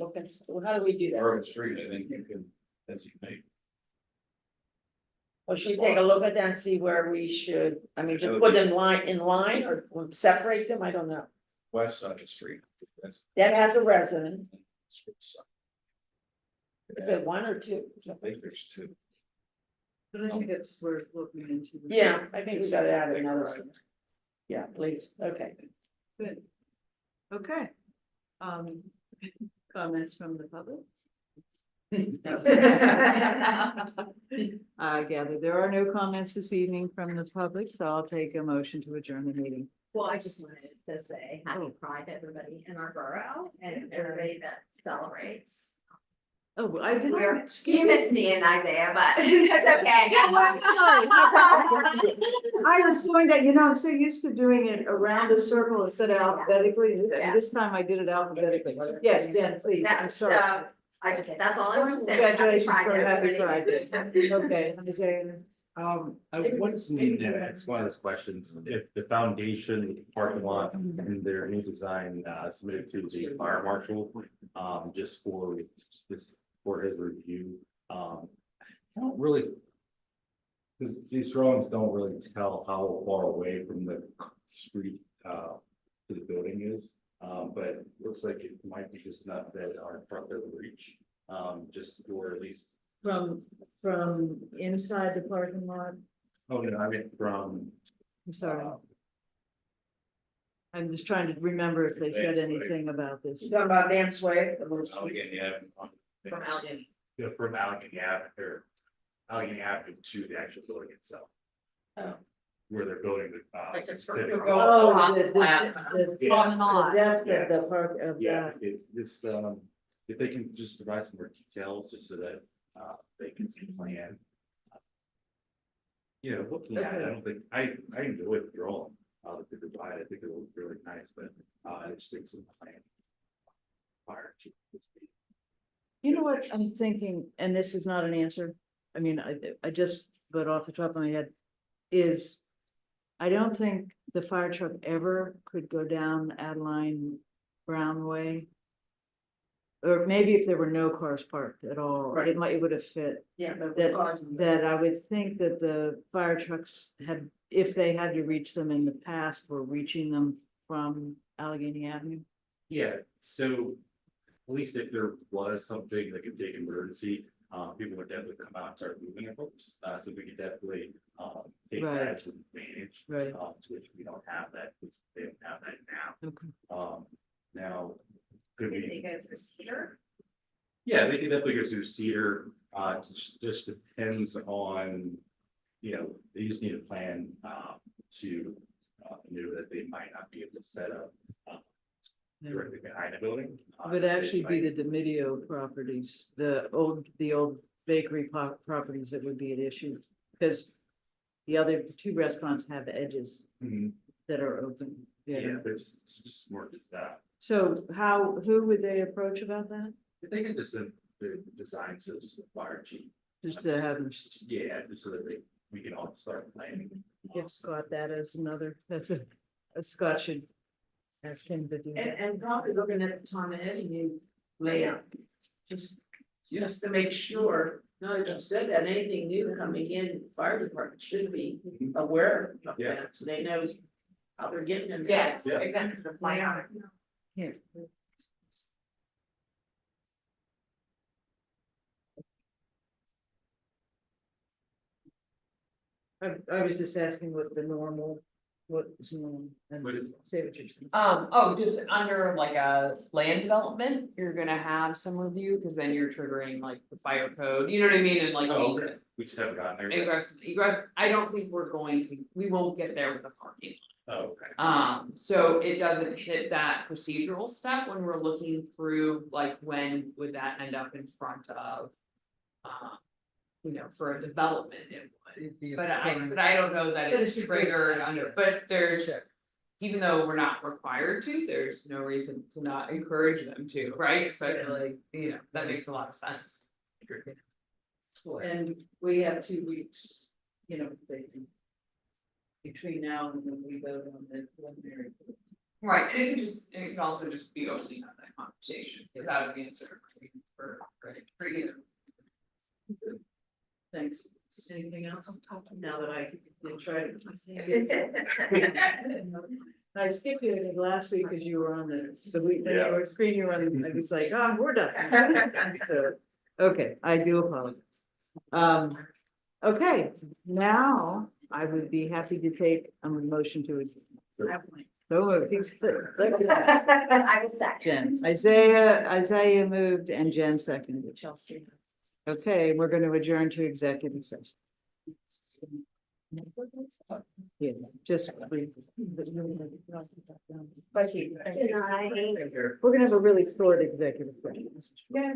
How do we do that? Or a street, I think you can designate. Or should we take a look at that and see where we should, I mean, just put them in line or separate them? I don't know. West side of the street. That's. That has a resident. Is Is it 1 or 2? I think there's 2. But I think it's worth looking into. Yeah, I think we gotta add another one. Yeah, please. Okay. Good. Okay. Comments from the public? I gather there are no comments this evening from the public, so I'll take a motion to adjourn the meeting. well, I just wanted to say happy pride to everybody in our borough and everybody that celebrates Oh, I didn't. We're, skip you it. missed me in Isaiah, but that's okay. I'm sorry. I was going to, I'm so used to doing it around a circle instead of alphabetically, and Yeah. this time I did it alphabetically. Yes, Ben, please, I'm sorry. That's all I want to say. Congratulations for Happy Happy Friday. Friday. Okay, Isaiah. I wanted to ask one of those questions, if the foundation parking lot and their new design submitted to the fire marshal, just for his review, I don't really. Because these drawings don't really tell how far away from the street to the building is, but it looks like it might be just enough that our truck doesn't reach, just or at least. From inside the parking lot, Oh, no, I mean, from. I'm sorry. I'm just trying to remember if they said anything about this. You talking about Vance Way? Allegheny Avenue. From Allegheny. Yeah, from Allegheny Avenue, or Allegheny Avenue to the actual building itself. Oh. Where they're building the. Like it's the- Oh, Yeah. the depth of the park of Yeah, that. if they can just provide some more details, just so that, they can see the plan. Looking at it, I don't think, I enjoy the drawing, that they provide, I think it looks really nice, but, I just think some plan. Fire chief. You know what I'm thinking, and this is not an answer, I mean, I just, but off the top of my head, is I don't think the fire truck ever could go down Adeline Brown Way. Or maybe if there were no cars parked at all, it would have fit. Yeah, but. That I would think that the fire trucks had, if they had to reach them in the past, were reaching them from Allegheny Avenue. Yeah, so at least if there was something that could take emergency, people would definitely come out and start moving their hopes. So we could definitely take Right. that as an advantage. Right. Which we don't have that, because they don't have that now. Okay. Now. Could Did they we, go for Cedar? yeah, they could definitely go through Cedar, just depends on, they just need a plan, to, know that they might not be able to set up. Directly behind the building. It would actually be the Domidio properties, the old bakery properties that would be at issue. Because the two restaurants have edges Mhm. that are open. Yeah, there's just more just that. So who would they approach about that? If they can just send the design, so just the fire chief. Just to have them Yeah, just so that we can all start planning. give Scott that as another, a Scott should ask him to do that. And probably looking at the Tom and Eddie new layout, just to make sure, now that you said that, anything new coming in, fire department should be aware of Yes. that, so they know how they're getting in. Yeah, Yeah. exactly, the plan. Here. I was just asking what the normal, what is normal, and What is- say what you're saying. Just under like a land development, you're gonna have some review, cause then you're triggering like the fire code, you know what I mean, and like. Oh, okay. We just haven't gotten there. yet. Egress, I don't think we won't get there with the parking. Oh, okay. So it doesn't hit that procedural step when we're looking through, like, when would that end up in front of. For a development, it would, but I don't know that But it's it's a great triggered idea. under, but there's. Even though we're not required to, there's no reason to not encourage them to, right, especially, that makes a lot of sense. And we have 2 weeks, between now and when we vote on the preliminary. Right, and it could also just be opening up that conversation without an answer for either. Thanks. Anything else? Now that I did try to. I skipped you last week because you were on the week, when you were screen, you were on, I was like, oh, we're done. So, okay, I do apologize. Okay, now I would be happy to take a motion to. So I was second. Jen, Isaiah moved and Jen seconded. Chelsea. Okay, we're going to adjourn to executive session. Yeah, just. We're gonna have a really short executive session. Yeah.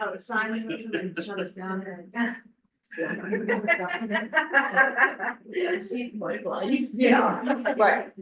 Oh, Simon, shut us down there. Yeah, right.